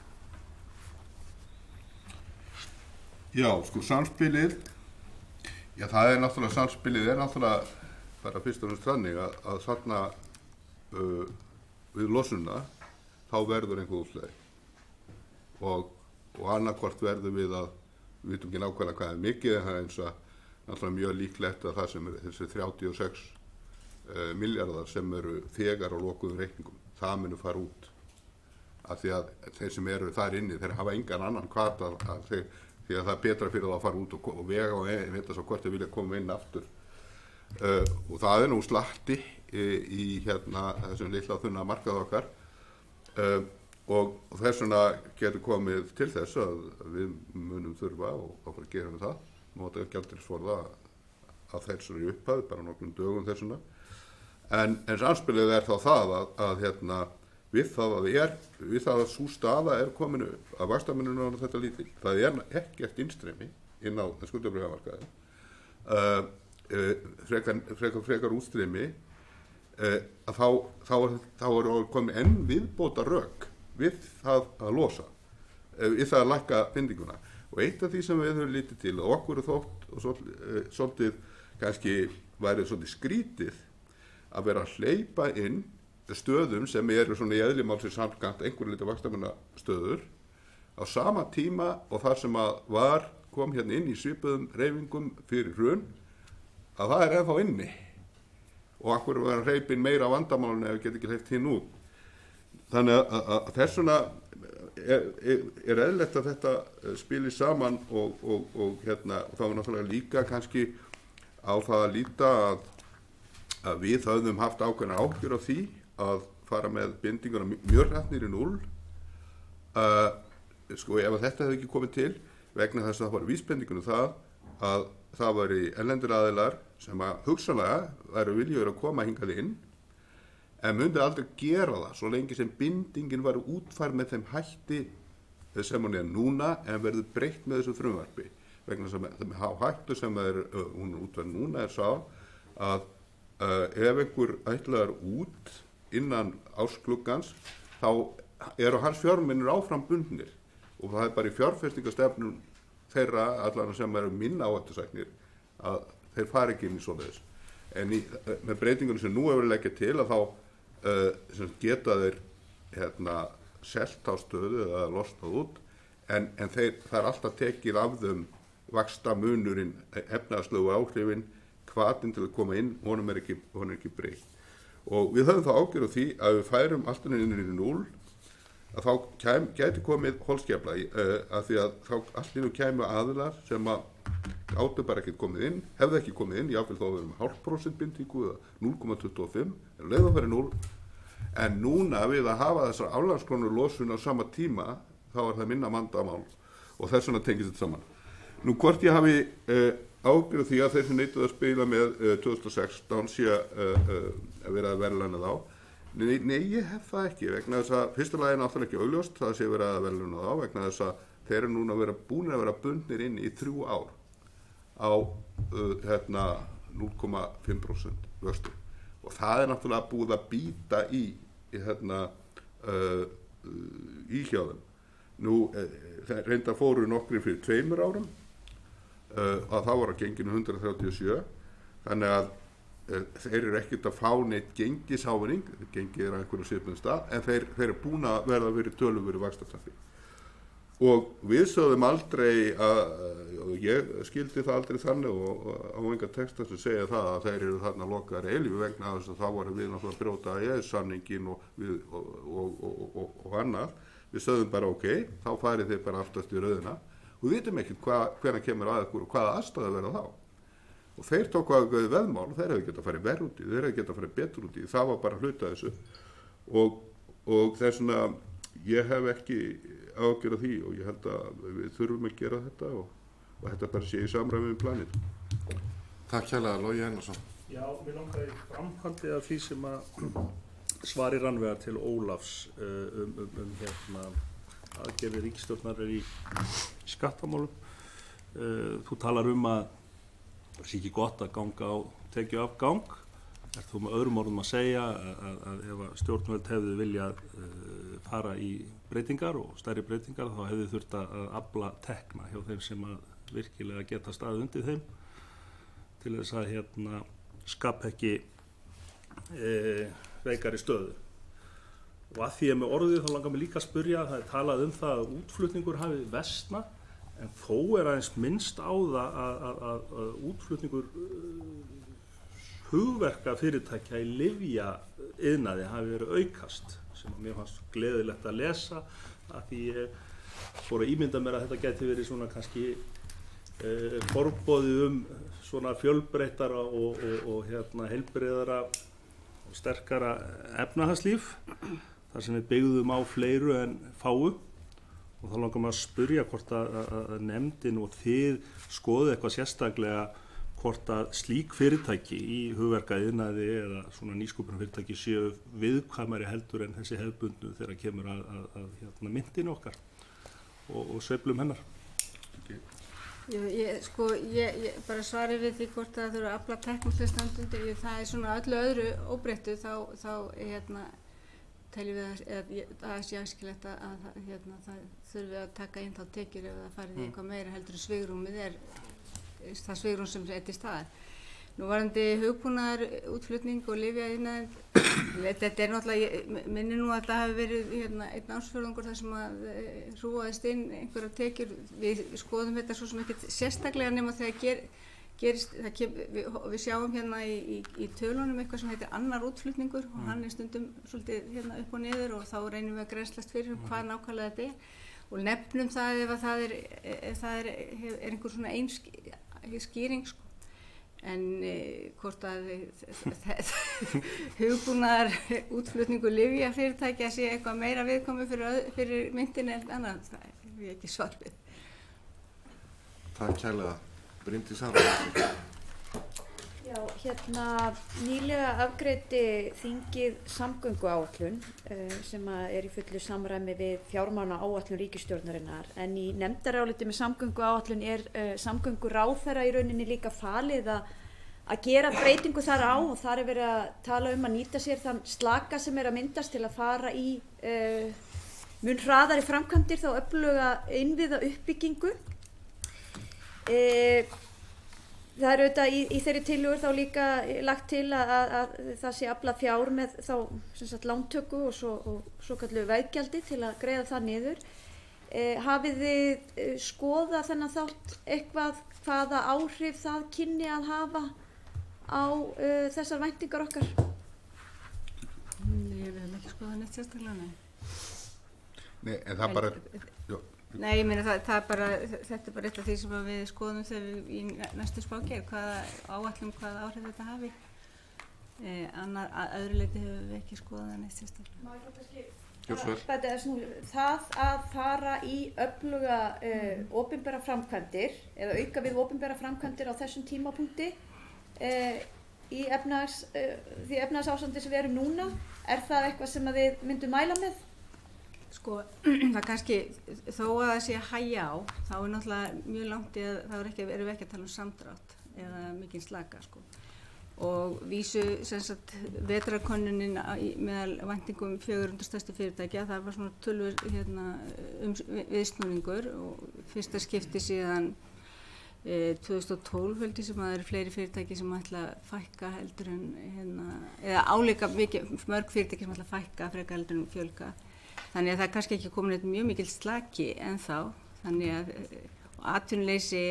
Já, sko samspilið, já það náttúrulega samspilið náttúrulega bara fyrst og fremst þannig að þarna við losunna þá verður einhver útslagi og annarkvort verður við vitum ekki nákvæmlega hvað er mikið, en það eins og náttúrulega mjög líklegt að það sem þessi 36 milljarðar sem eru þegar á lokuðum reikningum, það munu fara út af því að þeir sem eru þar inni, þeir hafa engan annan hvata því að það er betra fyrir það að fara út og vega og vita svo hvort þeir vilja koma inn aftur og það er nú slatti í þessum litla þunna markað okkar og þess vegna getur komið til þess að við munum þurfa og fara að gera með það, nota gjaldeyrisforða að þessari upphæð bara nokkrum dögum þessuna en samspilið þá það að við það að sú staða er komin upp, að vaxtamunurinn á þetta lítill, það er ekkert innstreymi inn á skuldabréfamarkaði frekar útstreymi, að þá er komið enn viðbóta rök við það að losa, við það að lækka bindinguna. Og eitt af því sem við höfum lítið til og okkur er þótt og svolítið kannski værið svolítið skrítið að vera að hleypa inn stöðum sem eru svona í eðli málsins samkvæmt einhverju lítið vaxtamannastöður á sama tíma og það sem að kom hérna inn í svipuðum hreyfingum fyrir hrun, að það er ennþá inni og akkur var að hreypin meira vandamálinu ef við getum ekki hleypt hinn út. Þannig að þessuna er eðlilegt að þetta spili saman og þá er náttúrulega líka kannski á það að líta að við höfðum haft ákveðna áhyggjur af því að fara með bindinguna mjög hratt niður í 0. Sko ef þetta hefði ekki komið til vegna þess að það var vísbendingunum að það væri erlendir aðilar sem að hugsanlega væru viljugur að koma hingað inn en myndi aldrei gera það svo lengi sem bindingin var útfærð með þeim hætti sem hún er núna en verður breytt með þessu frumvarpi vegna þess að þeim hættu sem hún er útfærð núna er sá að ef einhver ætlaðar út innan áskluggans þá eru hans fjármunir áfram bundnir og það er bara í fjárfestingastefnum þeirra allan sem eru minna áhættusæknir að þeir fari ekki inn í svoleiðis. En með breytingunum sem nú hefur leggja til að þá geta þeir selt á stöðu eða losnað út en það er alltaf tekið af þeim vaxtamunurinn, efnahagslegu áhrifin, hvatinn til að koma inn, honum er ekki breytt. Og við höfum þá ágjörð á því að við færum alltaf inn í 0 að þá gæti komið holskefla að því að þá allir kæmu aðilar sem áttu bara ekki komið inn, hefði ekki komið inn, jáfnvel þá verðum 0,5% bindingu eða 0,25, en leið að vera 0. En núna við að hafa þessar aflandskrónur losun á sama tíma, þá er það minna vandamál og þess vegna tengist þetta saman. Nú hvort ég hafi ágjörð því að þeir sem neituðu að spila með 2016 sé að vera að verðlauna þá. Nei, ég hef það ekki vegna þess að fyrsta lagi er náttúrulega ekki augljóst það sé verið að verðlauna þá vegna þess að þeir eru núna búin að vera bundnir inn í 3 ár á 0,5% vöxtu og það er náttúrulega búið að býta í hjá þeim. Nú reyndar fóru nokkri fyrir 2 árum að það var á genginu 137 þannig að þeir eru ekkert að fá neitt gengisávinning, gengið er að einhverju svipuðum stað, en þeir eru búin að verða fyrir töluvöru vaxtatrappi. Og við sögðum aldrei og ég skildi það aldrei þannig og á enga texta sem segja það að þeir eru þarna lokaðar eilífi vegna þess að þá voru við náttúrulega að brjóta EES-samningin og annað. Við sögðum bara ok, þá farið þeir bara aftast í röðina og við vitum ekkert hvenær kemur að ykkur og hvaða aðstæða verða þá. Og þeir tóku ákveðið veðmál, þeir hefði getað að fara verð út í, þeir hefði getað að fara betur út í, það var bara hluta þessu. Og þess vegna, ég hef ekki ágjörð því og ég held að við þurfum að gera þetta og þetta bara sé í samræmi með planið. Takk hérlega, Logi Einarsson. Já, mér langaði framhaldi af því sem að svari Rannveigar til Ólafs aðgerðir ríkisstjórnar í skattamálum. Þú talar að það sé ekki gott að ganga á tekjuafgang. Er þú með öðrum orðum að segja að ef stjórnvöld hefðu viljað fara í breytingar og stærri breytingar þá hefðu þurft að afla tekna hjá þeim sem að virkilega geta staðið undir þeim til þess að skapa ekki veikari stöðu. Og að því að með orðið þá langar mig líka að spyrja, það er talað það að útflutningur hafi versnað en þó er aðeins minnst á það að útflutningur hugverka fyrirtækja í lyfjaiðnaði hafi verið aukast sem að mér fannst gleðilegt að lesa að því ég fór að ímynda mér að þetta gæti verið svona kannski forboðið svona fjölbreyttara og heilbrigðara og sterkara efnahagslíf þar sem við byggðum á fleiru en fáu. Og þá langar maður að spyrja hvort að nefndin og þið skoðið eitthvað sérstaklega hvort að slík fyrirtæki í hugverkaiðnaði eða svona nýsköpunarfyrirtæki séu viðkvæmari heldur en þessi hefðbundnu þegar kemur að myntinu okkar og sveiflum hennar. Ég bara svari við því hvort það þurfa að afla teknilega standundi, það svona öllu öðru óbreyttu þá teljum við að það sé æskilegt að það þurfi að taka inn þá tekjur ef það farið í eitthvað meira heldur en svigrúmið það svigrúm sem er til staðar. Nú varðandi hugbúnaðar útflutning og lyfjaiðnaðinn, þetta náttúrulega, minni nú að það hafi verið einn ársfjórðungur þar sem að hrúaðist inn einhverjar tekjur. Við skoðum þetta svo sem ekkert sérstaklega nema þegar gerist, við sjáum í tölunum eitthvað sem heitir annar útflutningur og hann stundum svolítið upp og niður og þá reynum við að grennslast fyrir hvað nákvæmlega þetta og nefnum það ef það er einhver svona skýring sko. En hvort að hugbúnaðar útflutningu lyfja fyrirtækja sé eitthvað meira viðkomið fyrir myndin en annað, það er ég ekki svar við. Takk kærlega. Bryndís Haraldsdóttir. Já, nýlega afgreiddi þingið samgönguáætlun sem er í fullu samræmi við fjármálaáætlun ríkisstjórnarinnar en í nefndaráliti með samgönguáætlun er samgönguráðherra í rauninni líka falið að gera breytingu þar á og þar er verið að tala að nýta sér þann slaka sem er að myndast til að fara í mun hraðari framkvæmdir þá öfluga innviða uppbyggingu. Það er auðvitað í þeirri tillögur þá líka lagt til að það sé aflað fjár með þá lántöku og svo kallu veggjaldi til að greiða það niður. Hafið þið skoðað þennan þátt eitthvað hvaða áhrif það kynni að hafa á þessar væntingar okkar? Ég vil ekki skoða neitt sérstaklega, Nei, en það bara... Nei, ég meina þetta er bara eitt af því sem við skoðum þegar við í næstu spágerð, hvaða áhrif þetta hafi. Að öðru leyti hefur við ekki skoðað það neitt sérstaklega. Það að fara í öfluga opinbera framkvæmdir eða auka við opinbera framkvæmdir á þessum tímapunkti í því efnahagsástandi sem við erum núna, er það eitthvað sem að við myndum mæla með? Sko, það kannski, þó að það sé að hægja á, þá er náttúrulega mjög langt í að þá erum við ekki að tala um samdrátt eða mikinn slaka, sko. Og vísu, vetrarkönnunin meðal væntingum 400 stærstu fyrirtækja, það var svona tölur viðsnúningur og fyrsta skipti síðan 2012 held ég sem að það eru fleiri fyrirtæki sem ætla að fækka heldur en eða álíka mörg fyrirtæki sem ætla að fækka frekar heldur en fjölga. Þannig að það er kannski ekki komin eitthvað mjög mikil slaki ennþá, þannig að atvinnuleysi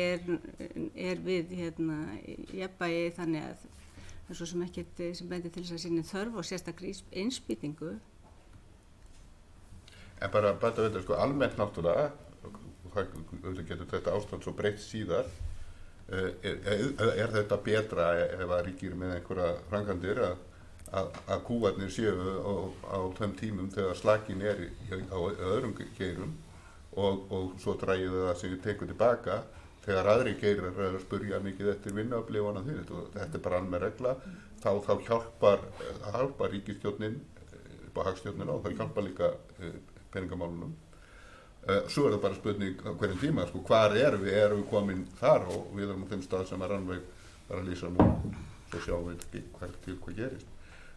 er við jafnvægi þannig að það er svo sem ekkert sem bendir til þess að sýni þörf og sérstakri innspýtingu. En bara bæta við þetta sko almennt náttúrulega, og það getur þetta ástand svo breytt síðar, er þetta betra ef að ríkir með einhverja framkvæmdir að kúarnir séu á þeim tímum þegar slakin er á öðrum geirum og svo drægið það sem við tekum tilbaka þegar aðri geirar er að spurja mikið eftir vinnuafli og annað því. Þetta er bara almenn regla. Þá hjálpar ríkisstjórnin upp á hagstjórnina og það hjálpar líka peningamálunum. Svo er það bara spurning á hverjum tíma, sko, hvar erum við komin þar og við erum á þeim stað sem að Rannveig var að lýsa nú, svo sjáum við ekki hvað gerist.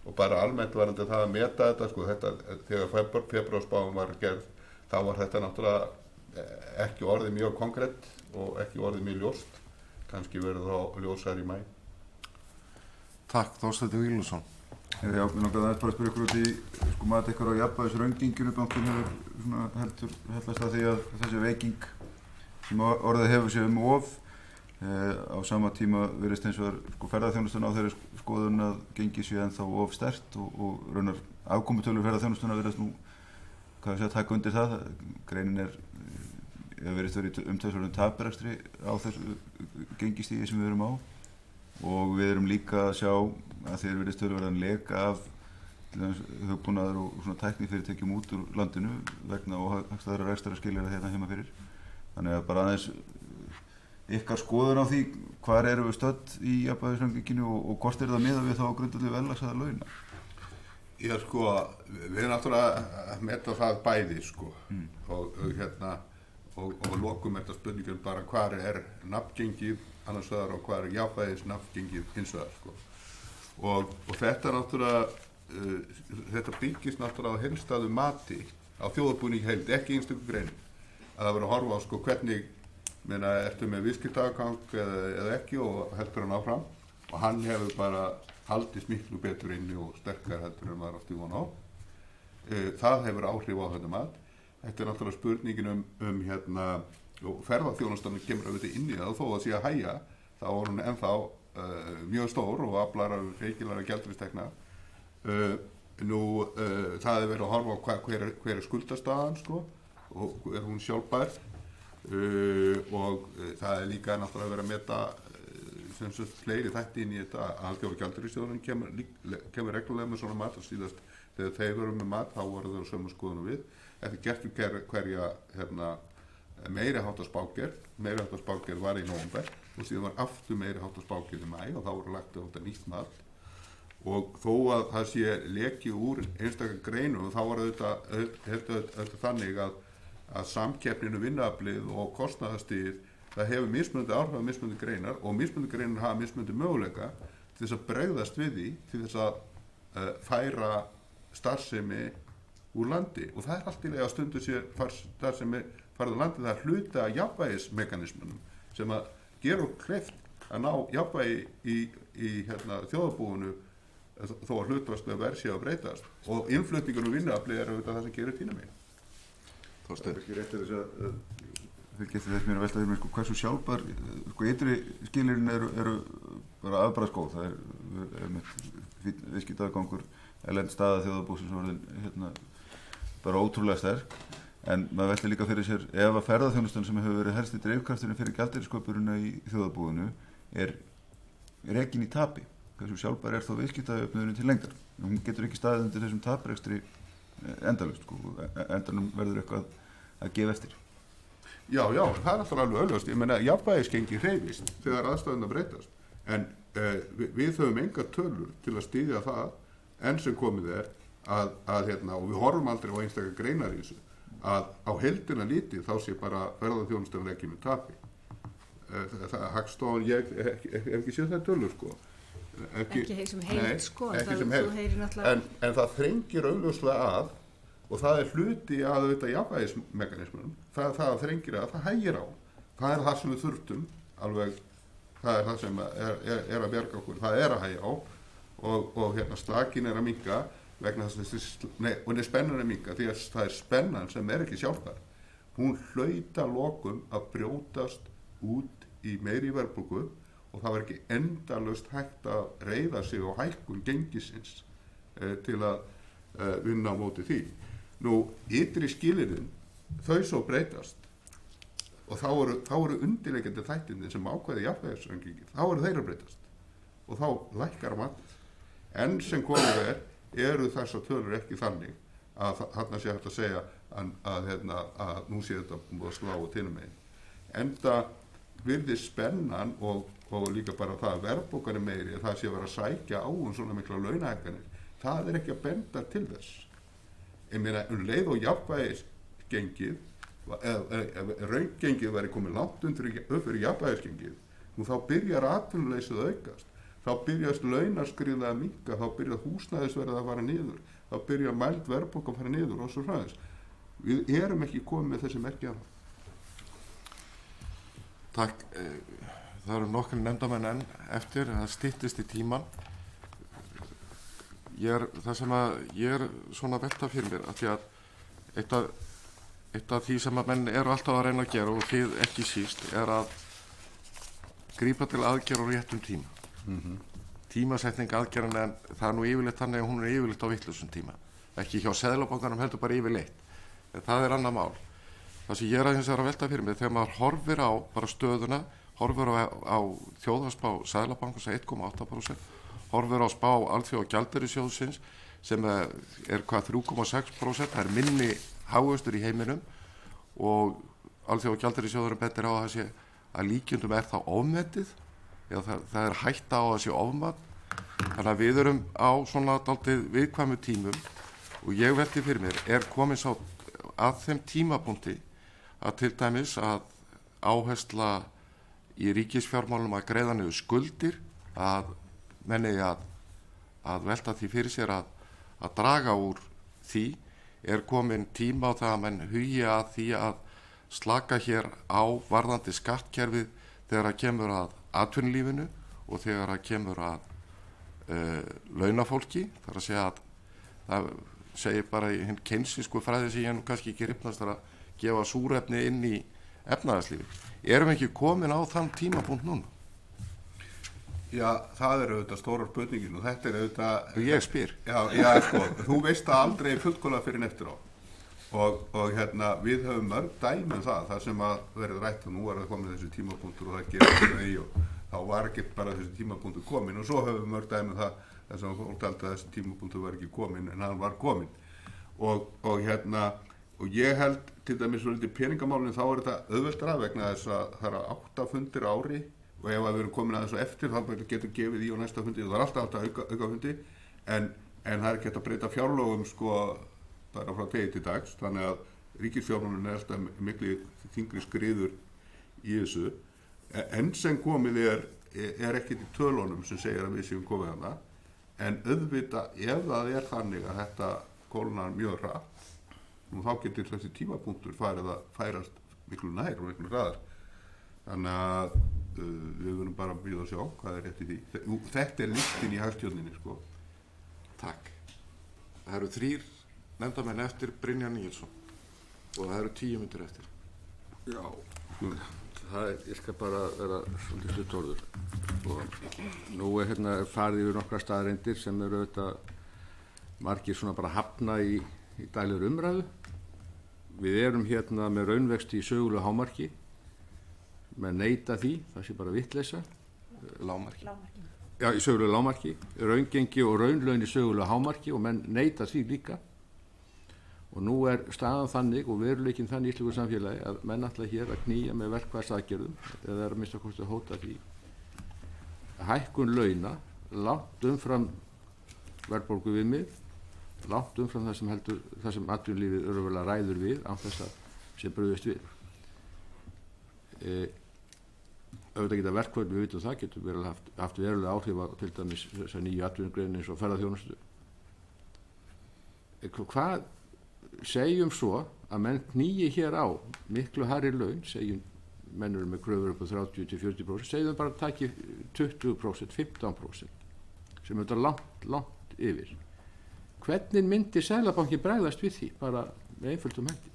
Og bara almennt varandi það að meta þetta, sko, þegar febrúarspáin var gerð, þá var þetta náttúrulega ekki orðið mjög konkrétt og ekki orðið mjög ljóst, kannski verður þá ljósar í maí. Takk, Þorsteinn Víglundsson. Já, mér langaði aðeins bara að spyrja ykkur út í mat ykkur á jafnvægisraunginginu. Bankinn hefur hellast að því að þessi veiking sem orðið hefur séð of á sama tíma virðist eins og ferðaþjónustan á þeirri skoðun að gengi sé ennþá of sterkt og raunar afkomutölur ferðaþjónustuna virðast nú taka undir það. Greinin virðist verið umtalsverðum taprekstri á þessu gengisstigi sem við erum á og við erum líka að sjá að þeir virðist verið leka af hugbúnaðar og svona tæknifyrirtækjum út úr landinu vegna óhagstæðra rekstrarskilyrða hérna heima fyrir. Þannig að bara aðeins ykkar skoðun á því hvar erum við stödd í jafnvægisraunginginu og hvort er það miðað við þá á grundvelli verðlagsæðra launa? Já, sko, við erum náttúrulega að meta það bæði, sko, og lokum þetta spurningum bara hvar nafngengið annars vegar og hvar jafnvægis nafngengið hins vegar sko. Og þetta náttúrulega þetta byggist náttúrulega á heilstæðu mati á þjóðarbúinu í heild, ekki einstöku greinum að það verður að horfa á sko hvernig ertu með viðskiptaafgang eða ekki og heldur hann áfram og hann hefur bara haldist miklu betur inni og sterkar heldur en var átti von á. Það hefur áhrif á þetta mat. Þetta náttúrulega spurningin og ferðaþjónustan kemur auðvitað inn í það og þó að sé að hægja þá er hún ennþá mjög stór og aflar af reikilega gjaldeyristekna. Það er verið að horfa á hver skuldastaðan sko og hún sjálfbær og það líka náttúrulega verið að meta fleiri þætti inn í þetta. Alþjóðagjaldeyrissjóðurinn kemur reglulega með svona mat og síðast þegar þeir voru með mat þá voru þeir á sömu skoðunum við. Þetta gertu hverja meiri háttar spágerð var í nóvember og síðan var aftur meiri háttar spágerð í maí og þá voru lagt á þetta nýtt mat og þó að það sé leki úr einstakar greinum þá var þetta þannig að samkeppninu vinnuaflið og kostnaðarstigið það hefur mismunandi áhrif á mismunandi greinar og mismunandi greinar hafa mismunandi möguleika til þess að bregðast við því til þess að færa starfsemi úr landi og það allt í lagi að stundu sé starfsemi farið úr landi. Það er hluti af jafnvægismekanismunum sem að gera okkur kleift að ná jafnvægi í þjóðarbúinu þó að hlutfallslega verð sé að breytast og innflutningur og vinnuafli auðvitað það sem gerir tína megin. Það er ekki rétt þess að þið getið þess mér að velta því hversu sjálfbar ytri skilyrðin eru bara afbragðsgóð. Það er með viðskiptaafgangur erlend staða þjóðarbúsins orðin bara ótrúlega sterk en maður velti líka fyrir sér ef að ferðaþjónustan sem hefur verið helsti dreifkrafturinn fyrir gjaldeyrissköpurina í þjóðarbúinu er rekin í tapi. Hversu sjálfbar þá viðskiptajöfnuðurinn til lengdar? Hún getur ekki staðið undir þessum taprekstri endalaust endanum verður eitthvað að gefa eftir. Já, það er alltaf alveg augljóst. Ég meina, jafnvægisgengi hreyfist þegar aðstæðurnar breytast. En við höfum engar tölur til að styðja það enn sem komið að og við horfum aldrei á einstakar greinar í þessu, að á heildina litið þá sé bara ferðaþjónustan ekki með tapi. Hagstofan, ég hef ekki séð það tölur sko. Ekki sem heild sko. Ekki sem heild. En það þrengir augljóslega að og það er hluti að þetta jafnvægismekanismunum. Það þrengir að það hægir á. Það er það sem við þurftum alveg. Það er það sem er að bjarga okkur. Það er að hægja á og slakin er að minnka vegna þess að hún er spennan að minnka því að það er spennan sem er ekki sjálfbær. Hún hlaut að lokum að brjótast út í meiri verðbólgu og það var ekki endalaust hægt að reiða sig á hækkun gengisins til að vinna á móti því. Ytri skilyrðin, þau svo breytast og þá eru undirleikandi þættirnir sem ákveði jafnvægisraungingi, þá eru þeir að breytast og þá lækkar matið. Enn sem komið eru þessar tölur ekki þannig að þarna sé hægt að segja að nú sé þetta búið að slá og tinum megin. Enda virðist spennan og líka bara það að verðbólgan er meiri, að það sé að vera að sækja á svona mikla launahækkanir, það er ekki að benda til þess. Ég meina, leið og jafnvægisgengið, raungengið væri komið langt upp fyrir jafnvægisgengið, þá byrjar atvinnuleysið að aukast. Þá byrjast launaskriða að minnka, þá byrjar húsnæðisverð að fara niður, þá byrjar mæld verðbólga að fara niður og svo fræðis. Við erum ekki komið með þessi merki að það. Takk. Það eru nokkri nefndamenn enn eftir, það styttist í tíman. Það sem ég er svona velta fyrir mér, að því að eitt af því sem að menn eru alltaf að reyna að gera og þið ekki síst er að grípa til aðgerð á réttum tíma. Tímasetning aðgerðan en það er nú yfirleitt þannig að hún er yfirleitt á vitlausum tíma. Ekki hjá Seðlabankanum heldur bara yfirleitt. En það er annað mál. Það sem ég er aðeins að velta fyrir mig þegar maður horfir á bara stöðuna, horfir á þjóðhagsspá Seðlabankans 1,8%, horfir á spá Alþjóðagjaldeyrissjóðsins sem er 3,6%, það er minni hagvöxtur í heiminum og Alþjóðagjaldeyrissjóðurinn bendir á að það að líkjendum það ofmetið. Já, það er hætta á að sé ofmat. Þannig að við erum á svona dálítið viðkvæmu tímum og ég velti fyrir mér, komin sá að þeim tímapunkti að til dæmis að áhersla í ríkisfjármálum að greiða niður skuldir, að menni að velta því fyrir sér að draga úr því, komin tíma á það að menn hugi að því að slaka hér á varðandi skattkerfið þegar að kemur að atvinnulífinu og þegar að kemur að launafólki. Það er að segja að það segir bara í hinn keynesísku fræði sem ég nú kannski ekki rifnast að gefa súrefni inn í efnahagslífi. Erum við ekki komin á þann tímapunkt núna? Já, það er auðvitað stóra spurningin og þetta er auðvitað... Ég spyr. Já, sko, þú veist það aldrei fullkomlega fyrir en eftir á. Og hérna, við höfum mörg dæmi það sem að verið rætt og nú er það komin þessi tímapunktur og það gerir það í og þá var ekki bara þessi tímapunktur komin og svo höfum við mörg dæmi það þess að fólk taldi að þessi tímapunktur var ekki komin en hann var komin. Og hérna, og ég held til dæmis svolítið peningamálinn þá er þetta auðveldara vegna þess að það eru 8 fundir á ári og ef við erum komin aðeins og eftir þá getur gefið í á næsta fundi og það er alltaf hægt að auka fundi en það er ekki hægt að breyta fjárlögum sko bara frá degi til dags þannig að ríkisfjármálin er alltaf miklu þyngri skriður í þessu enn sem komið er ekkert í tölunum sem segir að við séum komið hana en auðvitað ef það er þannig að þetta kólnar mjög hratt og þá getur þessi tímapunktur farið að færast miklu nær og miklu hraðar þannig að við verðum bara að bíða og sjá hvað er rétt í því. Þetta er listin í hagstjórninni sko. Takk. Það eru 3 nefndamenn eftir Brynjar Níelsson og það eru 10 mínútur eftir. Já, ég skal bara vera svolítið stuttorður og nú er hérna farið yfir nokkra staðreyndir sem eru auðvitað margir svona bara hafna í daglegur umræðu. Við erum hérna með raunvexti í sögulegu hámarki með neita því, það sé bara vitleysa lágmarki. Já, í sögulegu lágmarki, raungengi og raunlaun í sögulegu hámarki og menn neita því líka og nú er staðan þannig og veruleikinn þannig í íslensku samfélagi að menn ætla hér að knýja með verkfallsaðgerðum eða er að minnsta kosti að hóta því hækkun launa langt umfram verðbólguviðmið, langt umfram það sem atvinnulífið örugglega ræður við án þess að sé brugðist við. Auðvitað geta verkföll, við vitum það, getur haft verulega áhrif á til dæmis þessar nýju atvinnugreinar eins og ferðaþjónustu. Hvað segjum svo að menn knýi hér á miklu hærri laun, segjum menn eru með kröfur upp á 30-40%, segjum bara að taki 20%, 15% sem er langt yfir. Hvernig myndi Seðlabanki bregðast við því, bara með einföldum hætti?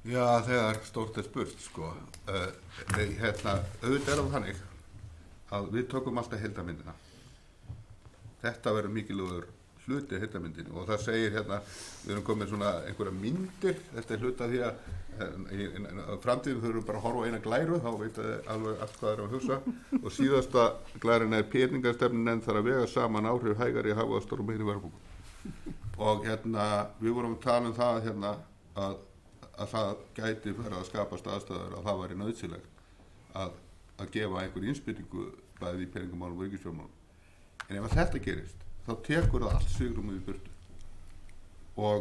Já, þegar stórt er spurt sko auðvitað er það þannig að við tökum alltaf heildarmyndina þetta verður mikilvægur hluti heildarmyndinu og það segir hérna við erum komið svona einhverja myndir þetta er hluta því að framtíðin þau eru bara að horfa á eina glæru þá veit alveg allt hvað er að hugsa og síðasta glærina er peningastefnan en þarf að vega saman áhrif hægari hagvöxtar og meiri verðbólgu og hérna við vorum að tala um það hérna að það gæti verið að skapast aðstæður að það væri nauðsynlegt að gefa einhver innspýtingu bæði í peningamálum og ríkisfjármálum. En ef þetta gerist, þá tekur það allt svigrúmið í burtu. Og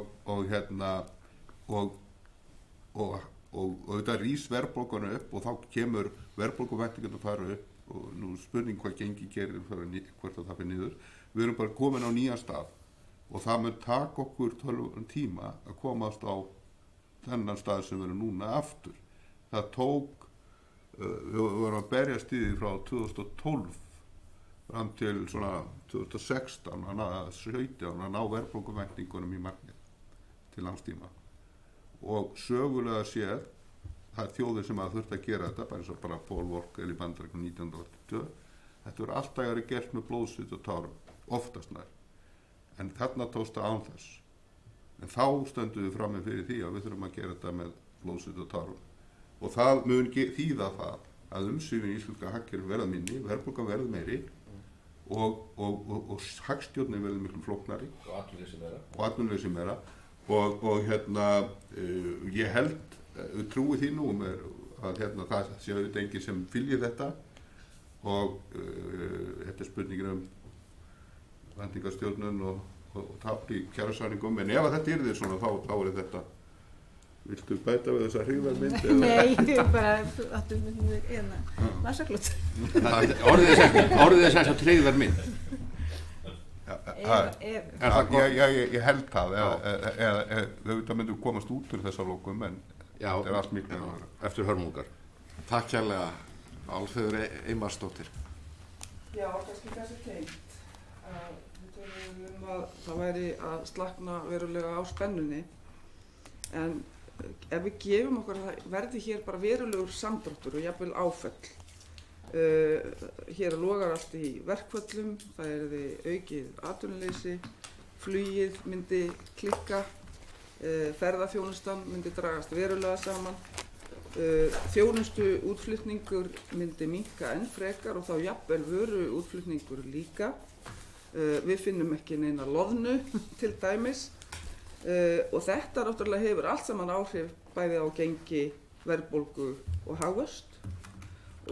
þetta rís verðbólguna upp og þá kemur verðbólguvæntingarnar að fara upp og nú spurning hvað gengi gerir hvort það fyrir niður. Við erum bara komin á nýjan stað og það mun taka okkur 12 tíma að komast á þennan stað sem verður núna aftur. Það tók, við vorum að berjast í því frá 2012 fram til svona 2016 að 17 að ná verðbólguvæntingunum í markið til langstíma. Og sögulega séð, það er þjóðir sem að þurft að gera þetta, bara eins og bara Paul Volcker í Bandaríkjunum 1982. Þetta verður alltaf að vera gert með blóðsvit og tárum, oftast nær. En þarna tókst það án þess. En þá stöndum við frammi fyrir því að við þurfum að gera þetta með blóðsvit og tárum. Og það mun þýða það að umsvifin í íslenska hagkerfi verða minni, verðbólgan verður meiri og hagstjórnin verður miklu flóknari og atvinnuleysi meira. Og hérna, ég held, trúi því nú að hérna, það sé auðvitað enginn sem fylgir þetta og þetta er spurningin vendingarstjórnun og tap í kjarasamningum, en ef þetta yrði svona þá er þetta Viltu bæta við þessa hryggðarmynd? Nei, bara áttum við vasaklút. Orðið þess að tryggðar mynd. Ég held það, auðvitað myndum komast út úr þessa lokum, en þetta er allt miklu eftir hörmungar. Takk hérlega, Álfheiður Einarsdóttir. Já, kannski þessi tengt. Við tölum að það væri að slakna verulega á spennunni, en ef við gefum okkur að það verði hér bara verulegur samdráttur og jafnvel áföll. Hér logar allt í verkföllum, það yrði aukið atvinnuleysi, flugið myndi klikka, ferðaþjónustan myndi dragast verulega saman, þjónustu útflutningur myndi minnka enn frekar og þá jafnvel vöru útflutningur líka. Við finnum ekki neina loðnu til dæmis. Og þetta náttúrulega hefur allt saman áhrif bæði á gengi, verðbólgu og hagvöxt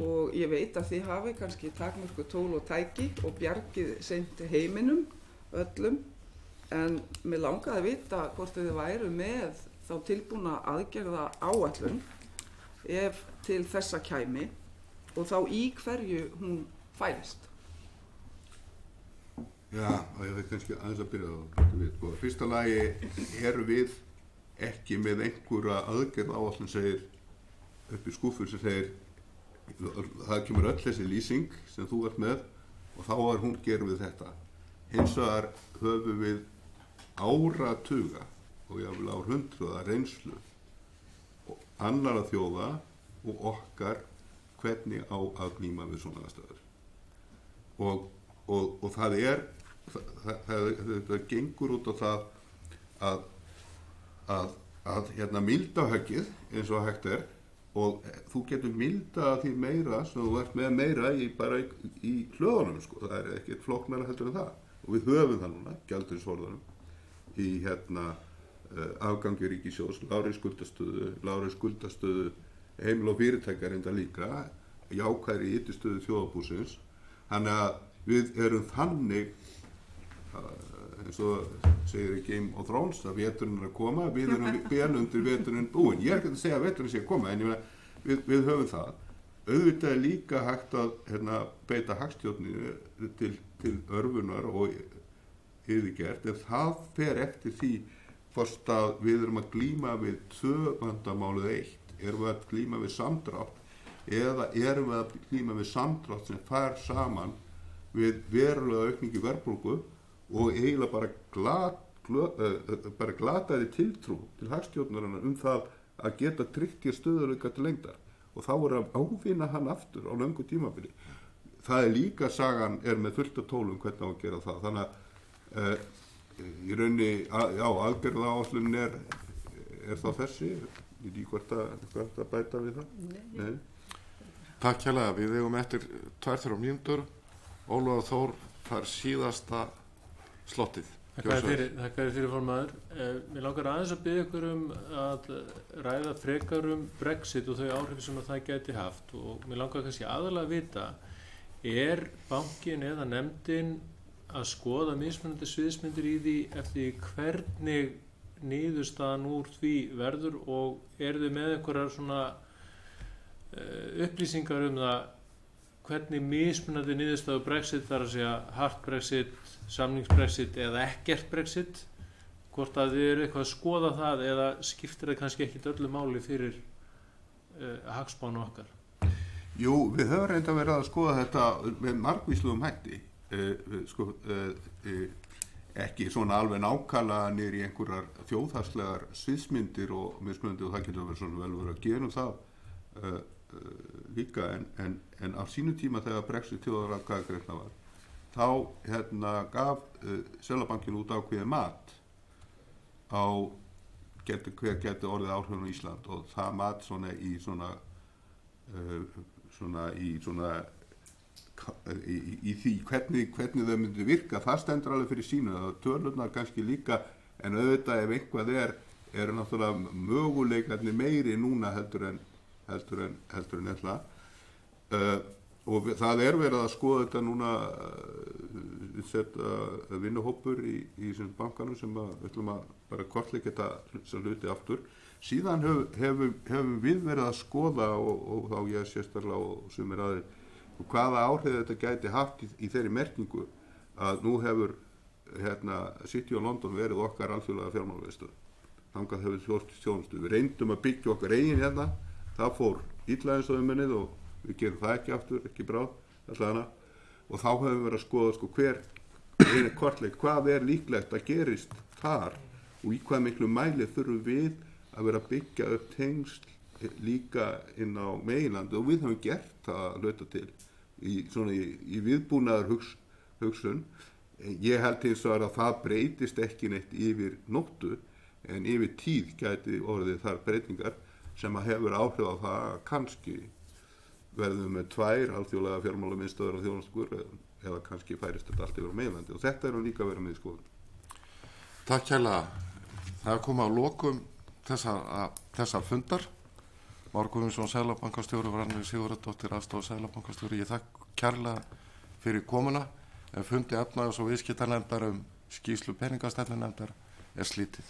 og ég veit að þið hafi kannski takmörku tól og tæki og bjargið seint heiminum öllum, en mér langaði að vita hvort þið væru með þá tilbúna aðgerða áætlun ef til þessa kæmi og þá í hverju hún fælist. Já, og ég veit kannski aðeins að byrja á. Fyrsta lagi erum við ekki með einhverja aðgerð áætlun segir upp í skúffur sem segir það kemur öll þessi lýsing sem þú ert með og þá hún gerum við þetta. Hins vegar höfum við áratuga og jafnvel árhundruða reynslu og annarra þjóða og okkar hvernig á að glíma við svona aðstæður. Og það gengur út á það að milda höggið eins og hægt er og þú getur mildað því meira sem þú ert með meira bara í hlöðunum, sko. Það er ekkert flóknara heldur en það og við höfum það núna, gjaldeyrisforðanum í afgangi ríkissjóðs, lágri skuldastöðu heimila og fyrirtækja reynda líka, jákvæðri yttistöðu þjóðarbúsins. Þannig að við erum þannig eins og segir í Game of Thrones að veturinn að koma, við erum vel undir veturinn búin. Ég ekki að segja að veturinn sé að koma, en við höfum það. Auðvitað er líka hægt að beita hagstjórninu til örfunar og yfirgert, en það fer eftir því hvort að við erum að glíma við tvö vandamálið eitt. Erum við að glíma við samdrátt eða erum við að glíma við samdrátt sem fær saman við verulega aukningi verðbólgu og eiginlega bara glataði tiltrú til hagstjórnarinnar það að geta tryggt hér stöðugleika til lengdar og þá er að ávinna hann aftur á löngu tímabili. Það er líka sagan með fullt af tólum hvernig á að gera það. Þannig að í rauninni, aðgerðaáætlunin er þá þessi. Ég veit ekki hvort að bæta við það. Nei. Takk hérlega, við eigum eftir 2-3 mínútur. Ólafur Þór fær síðasta slottið. Þakka þér fyrir formaður. Mér langar aðeins að biðja ykkur að ræða frekar Brexit og þau áhrif sem það gæti haft og mér langar kannski aðalega að vita, er bankin eða nefndin að skoða mismunandi sviðsmyndir í því eftir hvernig niðurstaðan úr því verður og eru þið með einhverjar svona upplýsingar það hvernig mismunandi niðurstöðu Brexit, þar að segja hard Brexit, samningsbrexit eða ekkert Brexit, hvort að þið eru eitthvað að skoða það eða skiptir það kannski ekkit öllu máli fyrir hagspánu okkar? Jú, við höfum reynda verið að skoða þetta með margvíslegum hætti, ekki svona alveg nákvæmlega niður í einhverjar þjóðhagslegar sviðsmyndir og mismunandi og það getur verið svona vel verið að gera það líka en á sínu tíma þegar Brexit þjóðaratkvæðagreiðsla var þá gaf Seðlabankinn út ákveðið mat á hver geti orðið áhrifin á Ísland og það mat svona í því hvernig þau myndi virka, það stendur alveg fyrir sínu, það tölurnar kannski líka en auðvitað ef einhvað eru náttúrulega möguleikarnir meiri núna heldur en ella og það verið að skoða þetta núna vinnuhópur í sem bankanum sem við ætlum að bara kortleggja þetta hluti aftur. Síðan hefum við verið að skoða og þá ég sérstaklega og sumir aðrir hvaða áhrif þetta gæti haft í þeirri merkingu að nú hefur City of London verið okkar alþjóðlega fjármálaveistöð. Þangað hefur þjónustu. Við reyndum að byggja okkar eigin það fór illa eins og munið og við gerum það ekki aftur, ekki bráð allavega. Og þá hefum við verið að skoða hvað líklegt að gerist þar og í hvað miklu mæli þurfum við að vera að byggja upp tengsl líka inn á meginlandi og við höfum gert það að hluta til í viðbúnaðar hugsun. Ég held hins vegar að það breytist ekki neitt yfir nóttu en yfir tíð gæti orðið þar breytingar sem að hefur áhrif á það að kannski verðum með 2 alþjóðlega fjármálamiðstöðvar á þjónustur eða kannski færist þetta allt yfir á meginlandi og þetta líka að vera með í skoðun. Takk kærlega. Það er komið á lokum þessar fundar. Már Guðmundsson, Seðlabankastjóri, Rannveig Sigurðardóttir, aðstoðarseðlabankastjóri. Ég þakka kærlega fyrir komuna en fundi efnahags- og viðskiptanefndar skýrslu peningastefnunefndar slítið.